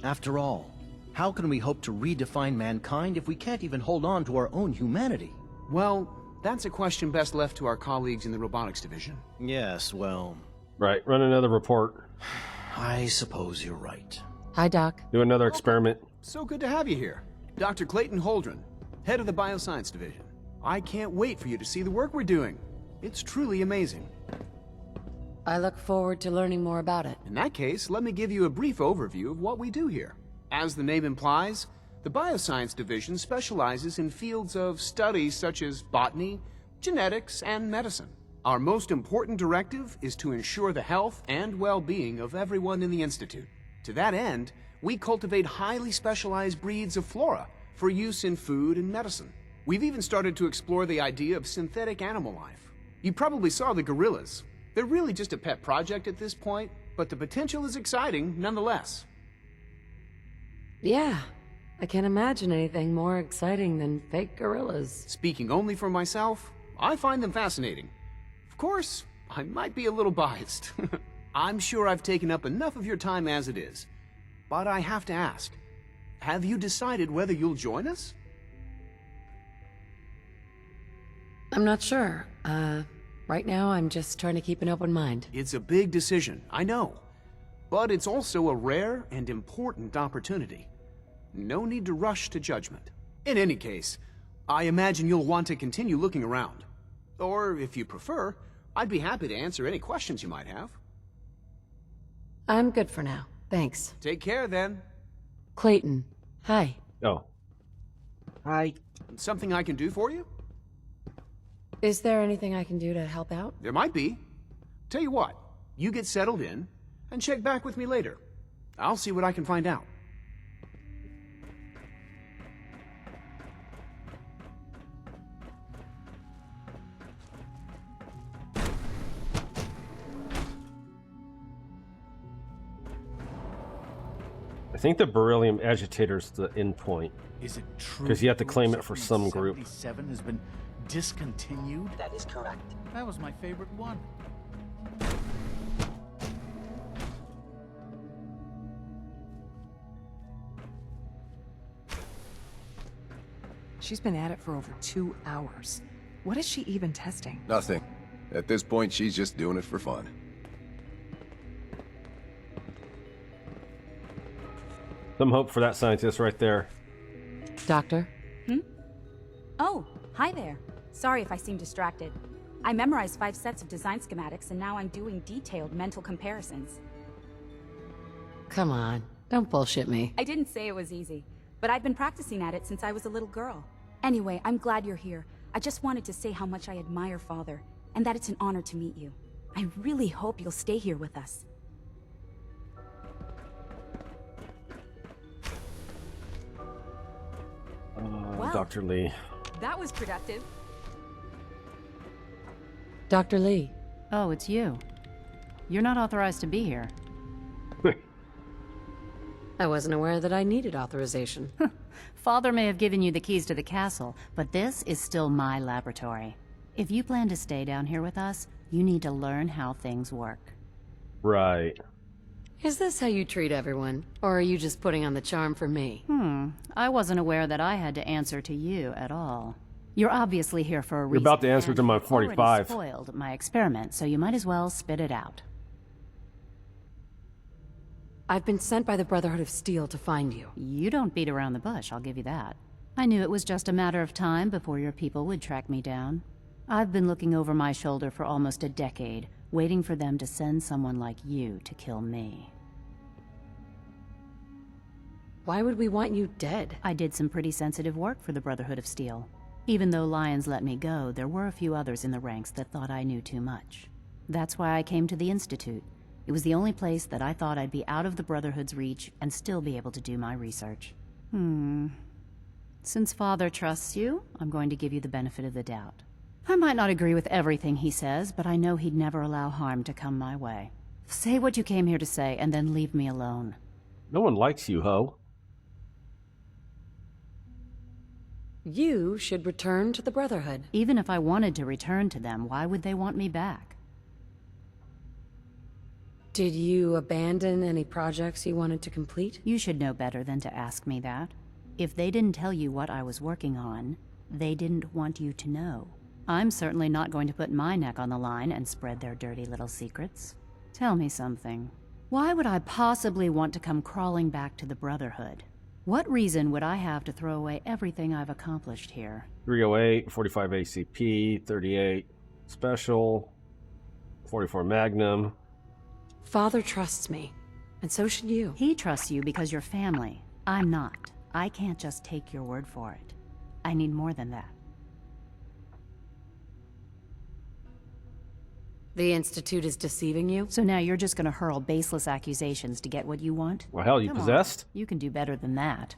After all, how can we hope to redefine mankind if we can't even hold on to our own humanity? Well, that's a question best left to our colleagues in the robotics division. Yes, well... Right, run another report. I suppose you're right. Hi, Doc. Do another experiment. So good to have you here. Dr. Clayton Holdren, head of the Bioscience division. I can't wait for you to see the work we're doing. It's truly amazing. I look forward to learning more about it. In that case, let me give you a brief overview of what we do here. As the name implies, the Bioscience division specializes in fields of studies such as botany, genetics, and medicine. Our most important directive is to ensure the health and well-being of everyone in the Institute. To that end, we cultivate highly specialized breeds of flora for use in food and medicine. We've even started to explore the idea of synthetic animal life. You probably saw the gorillas. They're really just a pet project at this point, but the potential is exciting nonetheless. Yeah. I can't imagine anything more exciting than fake gorillas. Speaking only for myself, I find them fascinating. Of course, I might be a little biased. I'm sure I've taken up enough of your time as it is. But I have to ask, have you decided whether you'll join us? I'm not sure. Right now I'm just trying to keep an open mind. It's a big decision, I know. But it's also a rare and important opportunity. No need to rush to judgment. In any case, I imagine you'll want to continue looking around. Or, if you prefer, I'd be happy to answer any questions you might have. I'm good for now. Thanks. Take care, then. Clayton. Hi. Oh. Hi. Something I can do for you? Is there anything I can do to help out? There might be. Tell you what, you get settled in, and check back with me later. I'll see what I can find out. I think the beryllium agitator's the endpoint. Is it true? Because you have to claim it for some group. 77 has been discontinued? That is correct. That was my favorite one. She's been at it for over 2 hours. What is she even testing? Nothing. At this point, she's just doing it for fun. Some hope for that scientist right there. Doctor? Oh, hi there. Sorry if I seem distracted. I memorized 5 sets of design schematics and now I'm doing detailed mental comparisons. Come on, don't bullshit me. I didn't say it was easy, but I've been practicing at it since I was a little girl. Anyway, I'm glad you're here. I just wanted to say how much I admire Father, and that it's an honor to meet you. I really hope you'll stay here with us. Well, Dr. Li. That was productive. Dr. Li. Oh, it's you. You're not authorized to be here. I wasn't aware that I needed authorization. Father may have given you the keys to the castle, but this is still my laboratory. If you plan to stay down here with us, you need to learn how things work. Right. Is this how you treat everyone? Or are you just putting on the charm for me? I wasn't aware that I had to answer to you at all. You're obviously here for a reason. You're about to answer to my 45. Already spoiled my experiment, so you might as well spit it out. I've been sent by the Brotherhood of Steel to find you. You don't beat around the bush, I'll give you that. I knew it was just a matter of time before your people would track me down. I've been looking over my shoulder for almost a decade, waiting for them to send someone like you to kill me. Why would we want you dead? I did some pretty sensitive work for the Brotherhood of Steel. Even though Lyons let me go, there were a few others in the ranks that thought I knew too much. That's why I came to the Institute. It was the only place that I thought I'd be out of the Brotherhood's reach and still be able to do my research. Since Father trusts you, I'm going to give you the benefit of the doubt. I might not agree with everything he says, but I know he'd never allow harm to come my way. Say what you came here to say, and then leave me alone. No one likes you, ho. You should return to the Brotherhood. Even if I wanted to return to them, why would they want me back? Did you abandon any projects you wanted to complete? You should know better than to ask me that. If they didn't tell you what I was working on, they didn't want you to know. I'm certainly not going to put my neck on the line and spread their dirty little secrets. Tell me something. Why would I possibly want to come crawling back to the Brotherhood? What reason would I have to throw away everything I've accomplished here? 308, 45 ACP, 38 Special, 44 Magnum. Father trusts me, and so should you. He trusts you because you're family. I'm not. I can't just take your word for it. I need more than that. The Institute is deceiving you? So now you're just gonna hurl baseless accusations to get what you want? Well, hell, you Come possessed? On. You can do better than that.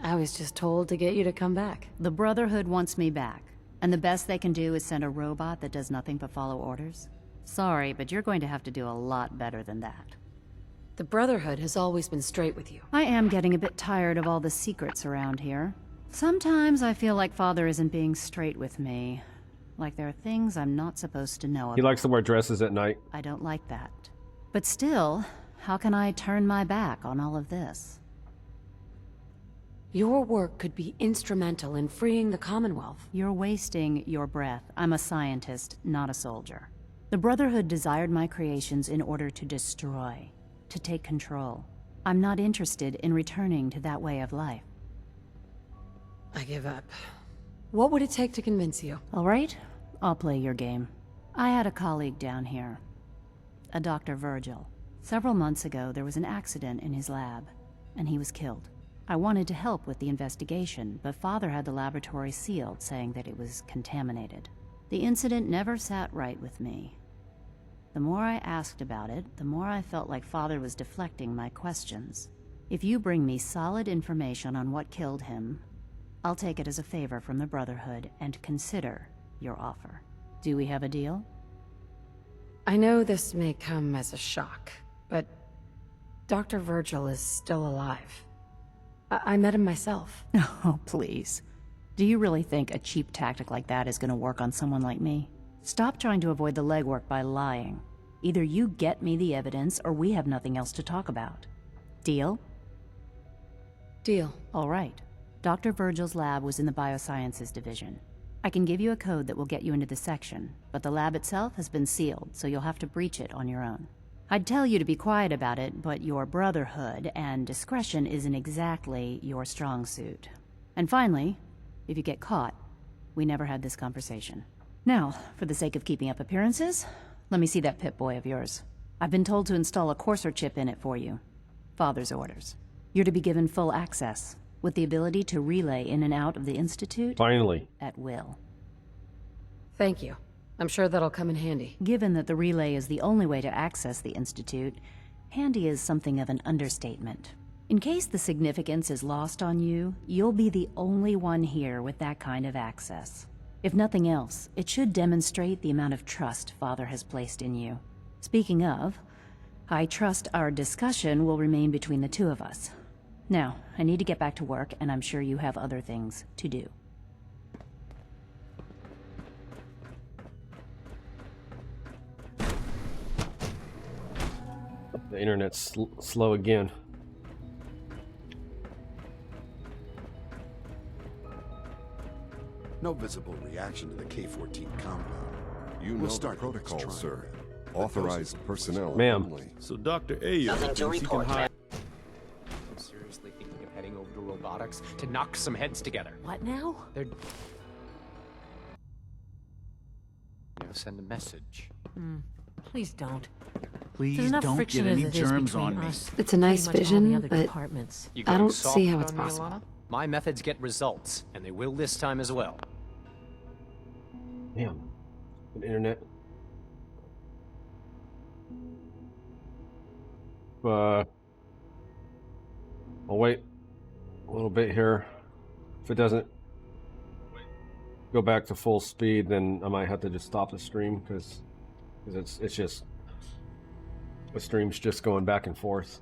I was just told to get you to come back. The Brotherhood wants me back, and the best they can do is send a robot that does nothing but follow orders. Sorry, but you're going to have to do a lot better than that. The Brotherhood has always been straight with you. I am getting a bit tired of all the secrets around here. Sometimes I feel like Father isn't being straight with me. Like there are things I'm not supposed to know about. He likes to wear dresses at night. I don't like that. But still, how can I turn my back on all of this? Your work could be instrumental in freeing the Commonwealth. You're wasting your breath. I'm a scientist, not a soldier. The Brotherhood desired my creations in order to destroy, to take control. I'm not interested in returning to that way of life. I give up. What would it take to convince you? All right, I'll play your game. I had a colleague down here, a Dr. Virgil. Several months ago, there was an accident in his lab, and he was killed. I wanted to help with the investigation, but Father had the laboratory sealed, saying that it was contaminated. The incident never sat right with me. The more I asked about it, the more I felt like Father was deflecting my questions. If you bring me solid information on what killed him, I'll take it as a favor from the Brotherhood and consider your offer. Do we have a deal? I know this may come as a shock, but Dr. Virgil is still alive. I met him myself. Oh, please. Do you really think a cheap tactic like that is going to work on someone like me? Stop trying to avoid the legwork by lying. Either you get me the evidence, or we have nothing else to talk about. Deal? Deal. All right. Dr. Virgil's lab was in the Biosciences division. I can give you a code that will get you into the section, but the lab itself has been sealed, so you'll have to breach it on your own. I'd tell you to be quiet about it, but your Brotherhood and discretion isn't exactly your strong suit. And finally, if you get caught, we never had this conversation. Now, for the sake of keeping up appearances, let me see that Pip-Boy of yours. I've been told to install a Courser chip in it for you. Father's orders. You're to be given full access, with the ability to relay in and out of the Institute... Finally. ...at will. Thank you. I'm sure that'll come in handy. Given that the relay is the only way to access the Institute, handy is something of an understatement. In case the significance is lost on you, you'll be the only one here with that kind of access. If nothing else, it should demonstrate the amount of trust Father has placed in you. Speaking of, I trust our discussion will remain between the two of us. Now, I need to get back to work, and I'm sure you have other things to do. The internet's slow again. No visible reaction to the K-14 compound. You know the protocol, sir. Authorized personnel Ma'am. only. So Dr. Ayo Nothing to thinks he can report, hide... I'm seriously thinking of heading over to robotics to knock some heads together. What now? They're... send a message. Please don't. Please There's enough don't friction get any as it is germs between on me. us. It's a nice Pretty much all the vision, other but departments. I don't see how it's possible. My methods get results, and they will this time as well. Damn. The internet. I'll wait a little bit here. If it doesn't go back to full speed, then I might have to just stop the stream because it's just the stream's just going back and forth.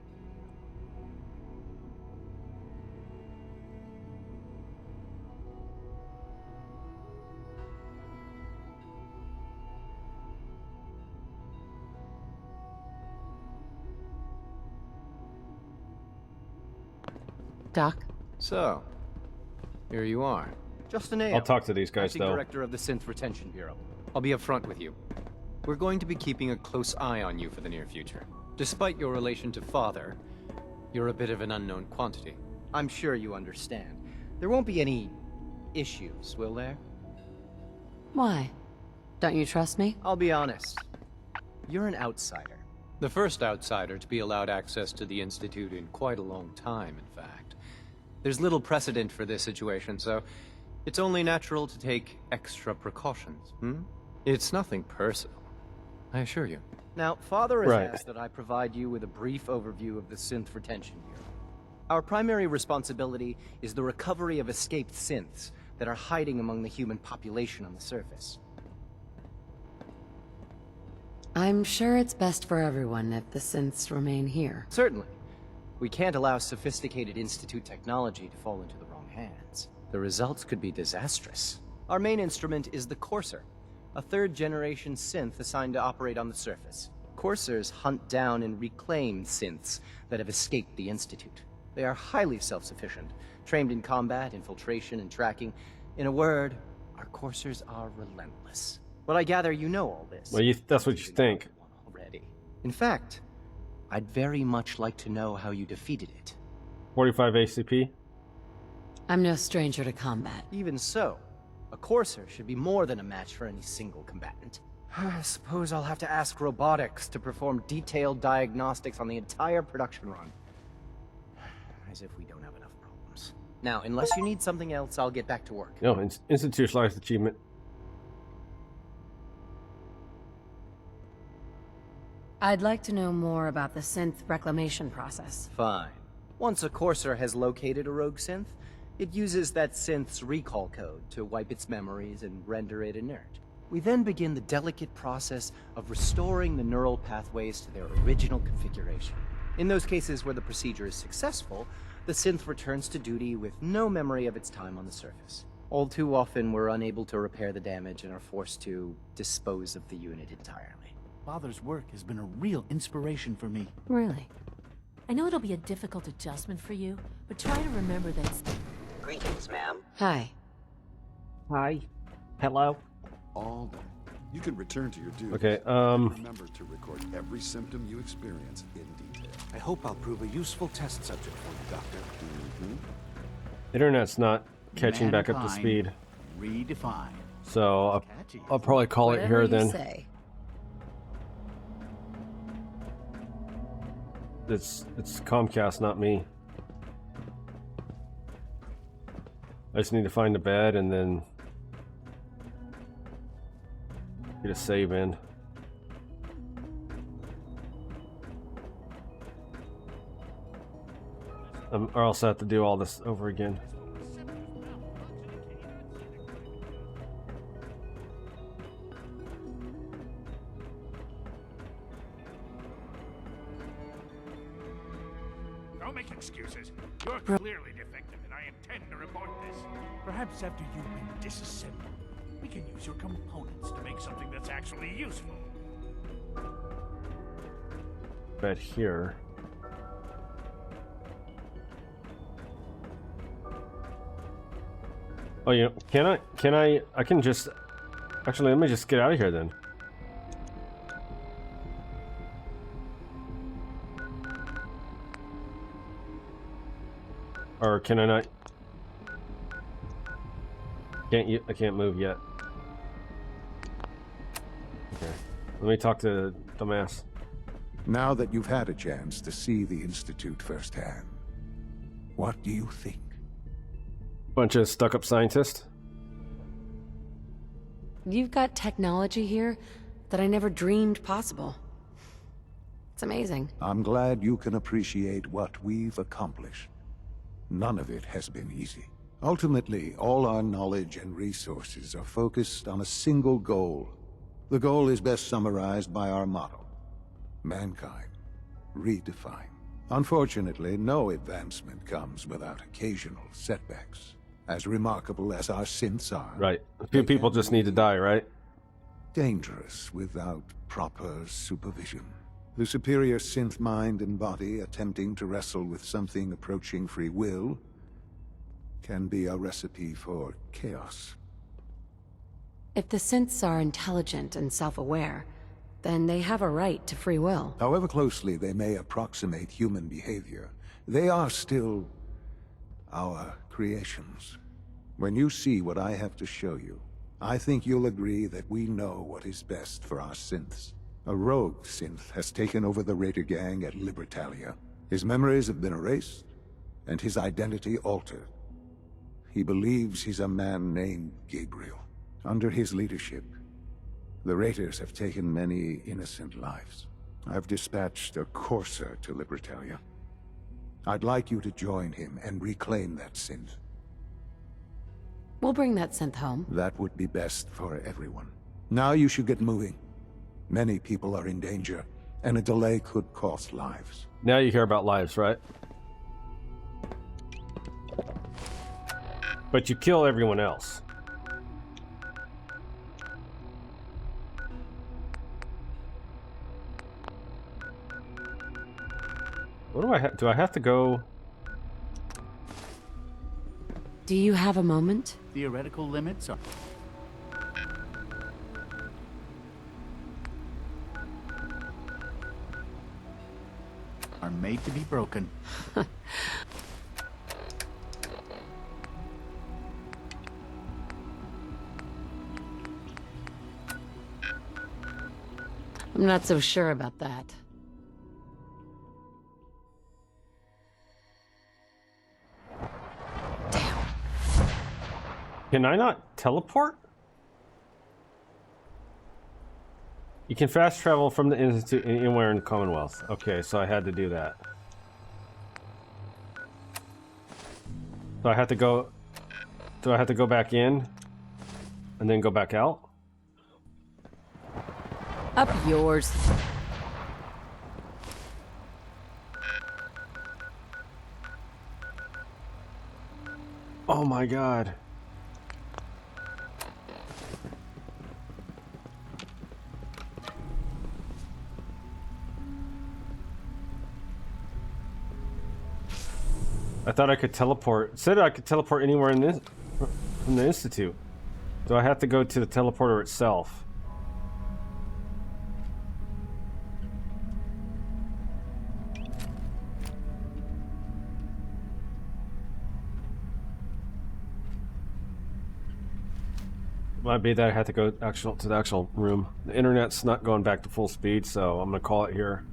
Doc? So, here you are. Justin Ayo. I'll talk to these guys, Acting though. Director of the Synth Retention Bureau. I'll be upfront with you. We're going to be keeping a close eye on you for the near future. Despite your relation to Father, you're a bit of an unknown quantity. I'm sure you understand. There won't be any issues, will there? Why? Don't you trust me? I'll be honest. You're an outsider. The first outsider to be allowed access to the Institute in quite a long time, in fact. There's little precedent for this situation, so it's only natural to take extra precautions, It's nothing personal, I assure you. Now, Father has Right. asked that I provide you with a brief overview of the Synth Retention Bureau. Our primary responsibility is the recovery of escaped synths that are hiding among the human population on the surface. I'm sure it's best for everyone if the synths remain here. Certainly. We can't allow sophisticated Institute technology to fall into the wrong hands. The results could be disastrous. Our main instrument is the Courser, a third-generation synth assigned to operate on the surface. Coursers hunt down and reclaim synths that have escaped the Institute. They are highly self-sufficient, trained in combat, infiltration, and tracking. In a word, our Coursers are relentless. But I gather you know all this. Well, that's what you think. Already. In fact, I'd very much like to know how you defeated it. 45 ACP? I'm no stranger to combat. Even so, a Courser should be more than a match for any single combatant. I suppose I'll have to ask robotics to perform detailed diagnostics on the entire production run. As if we don't have enough problems. Now, unless you need something else, I'll get back to work. No, institutionalized achievement. I'd like to know more about the synth reclamation process. Fine. Once a Courser has located a rogue synth, it uses that synth's recall code to wipe its memories and render it inert. We then begin the delicate process of restoring the neural pathways to their original configuration. In those cases where the procedure is successful, the synth returns to duty with no memory of its time on the surface. All too often, we're unable to repair the damage and are forced to dispose of the unit entirely. Father's work has been a real inspiration for me. Really? I know it'll be a difficult adjustment for you, but try to remember that it's... Greetings, ma'am. Hi. Hi. Hello. All done. You can return to your duty. Okay, Remember to record every symptom you experience in detail. I hope I'll prove a useful test subject for you, Doctor. Internet's not catching back up to speed. Redefined. So I'll probably call it here then. Say. It's Comcast, not me. I just need to find a bed and then get a save in. Or else I have to do all this over again. Don't make excuses. You're clearly defective, and I intend to report this. Perhaps after you've been disassembled, we can use your components to make something that's actually useful. Bed here. Oh, you know, I can just... Actually, let me just get out of here then. Or can I not? I can't move yet. Okay. Let me talk to Dumbass. Now that you've had a chance to see the Institute firsthand, what do you think? Bunch of stuck-up scientists. You've got technology here that I never dreamed possible. It's amazing. I'm glad you can appreciate what we've accomplished. None of it has been easy. Ultimately, all our knowledge and resources are focused on a single goal. The goal is best summarized by our motto: mankind, redefine. Unfortunately, no advancement comes without occasional setbacks. As remarkable as our synths are... Right. A few people just need to die, right? Dangerous without proper supervision. The superior synth mind and body attempting to wrestle with something approaching free will can be a recipe for chaos. If the synths are intelligent and self-aware, then they have a right to free will. However closely they may approximate human behavior, they are still our creations. When you see what I have to show you, I think you'll agree that we know what is best for our synths. A rogue synth has taken over the Raider gang at Libertalia. His memories have been erased, and his identity altered. He believes he's a man named Gabriel. Under his leadership, the Raiders have taken many innocent lives. I've dispatched a Courser to Libertalia. I'd like you to join him and reclaim that synth. We'll bring that synth home. That would be best for everyone. Now you should get moving. Many people are in danger, and a delay could cost lives. Now you care about lives, right? But you kill everyone else. What do I have? Do I have to go? Do you have a moment? Theoretical limits are made to be broken. I'm not so sure about that. Can I not teleport? You can fast travel from the Institute anywhere in the Commonwealth. Okay, so I had to do that. So I have to go... Do I have to go back in? And then go back out? Up yours. Oh my god. I thought I could teleport. It said I could teleport anywhere in this from the Institute. Do I have to go to the teleporter itself? Might be that I have to go to the actual room. The internet's not going back to full speed, so I'm gonna call it here.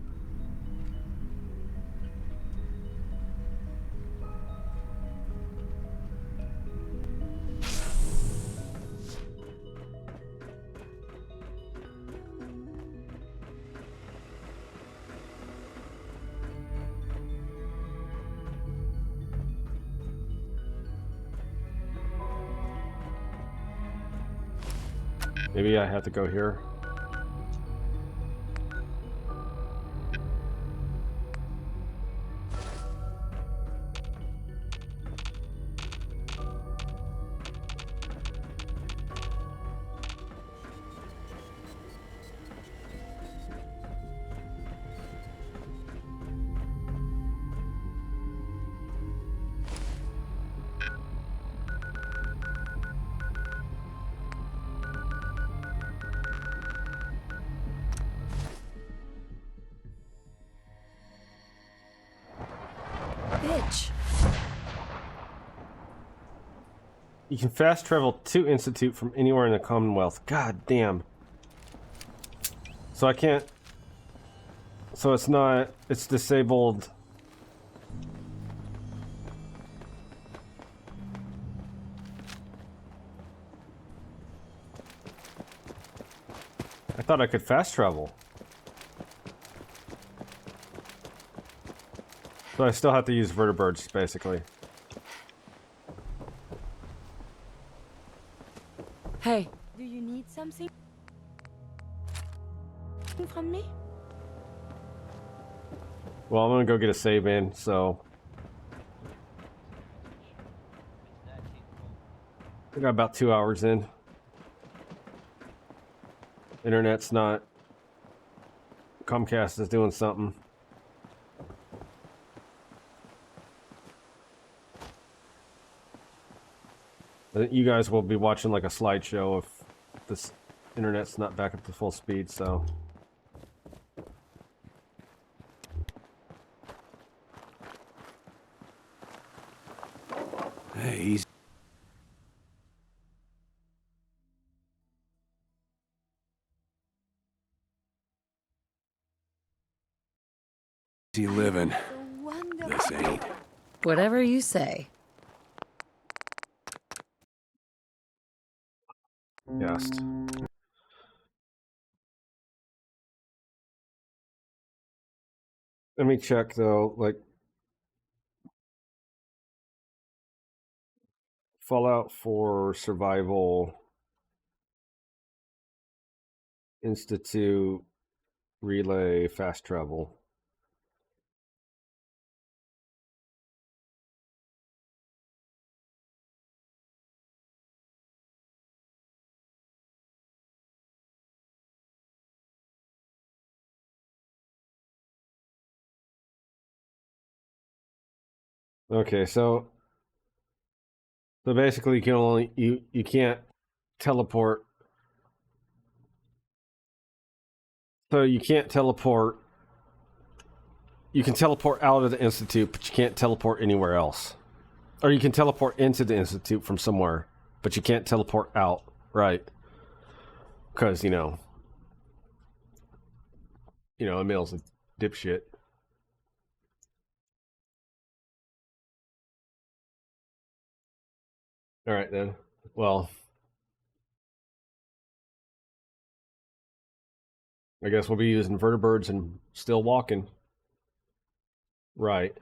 Maybe I have to go here. Bitch. You can fast travel to Institute from anywhere in the Commonwealth. God damn. So I can't... So it's not... It's disabled... I thought I could fast travel. So I still have to use Vertibirds, basically. Hey. Do you need something from me? Well, I'm gonna go get a save in, so... I got about 2 hours in. Internet's not... Comcast is doing something. You guys will be watching like a slideshow if this internet's not back up to full speed, so... Hey, easy. Easy living. This ain't. Whatever you say. Yes. Let me check though, like Fallout 4 Survival Institute Relay Fast Travel. Okay, so basically you can only you can't teleport. So you can't teleport. You can teleport out of the Institute, but you can't teleport anywhere else. Or you can teleport into the Institute from somewhere, but you can't teleport out, right? Because, you know, Emil's a dipshit. All right, then. Well, I guess we'll be using vertibirds and still walking. Right.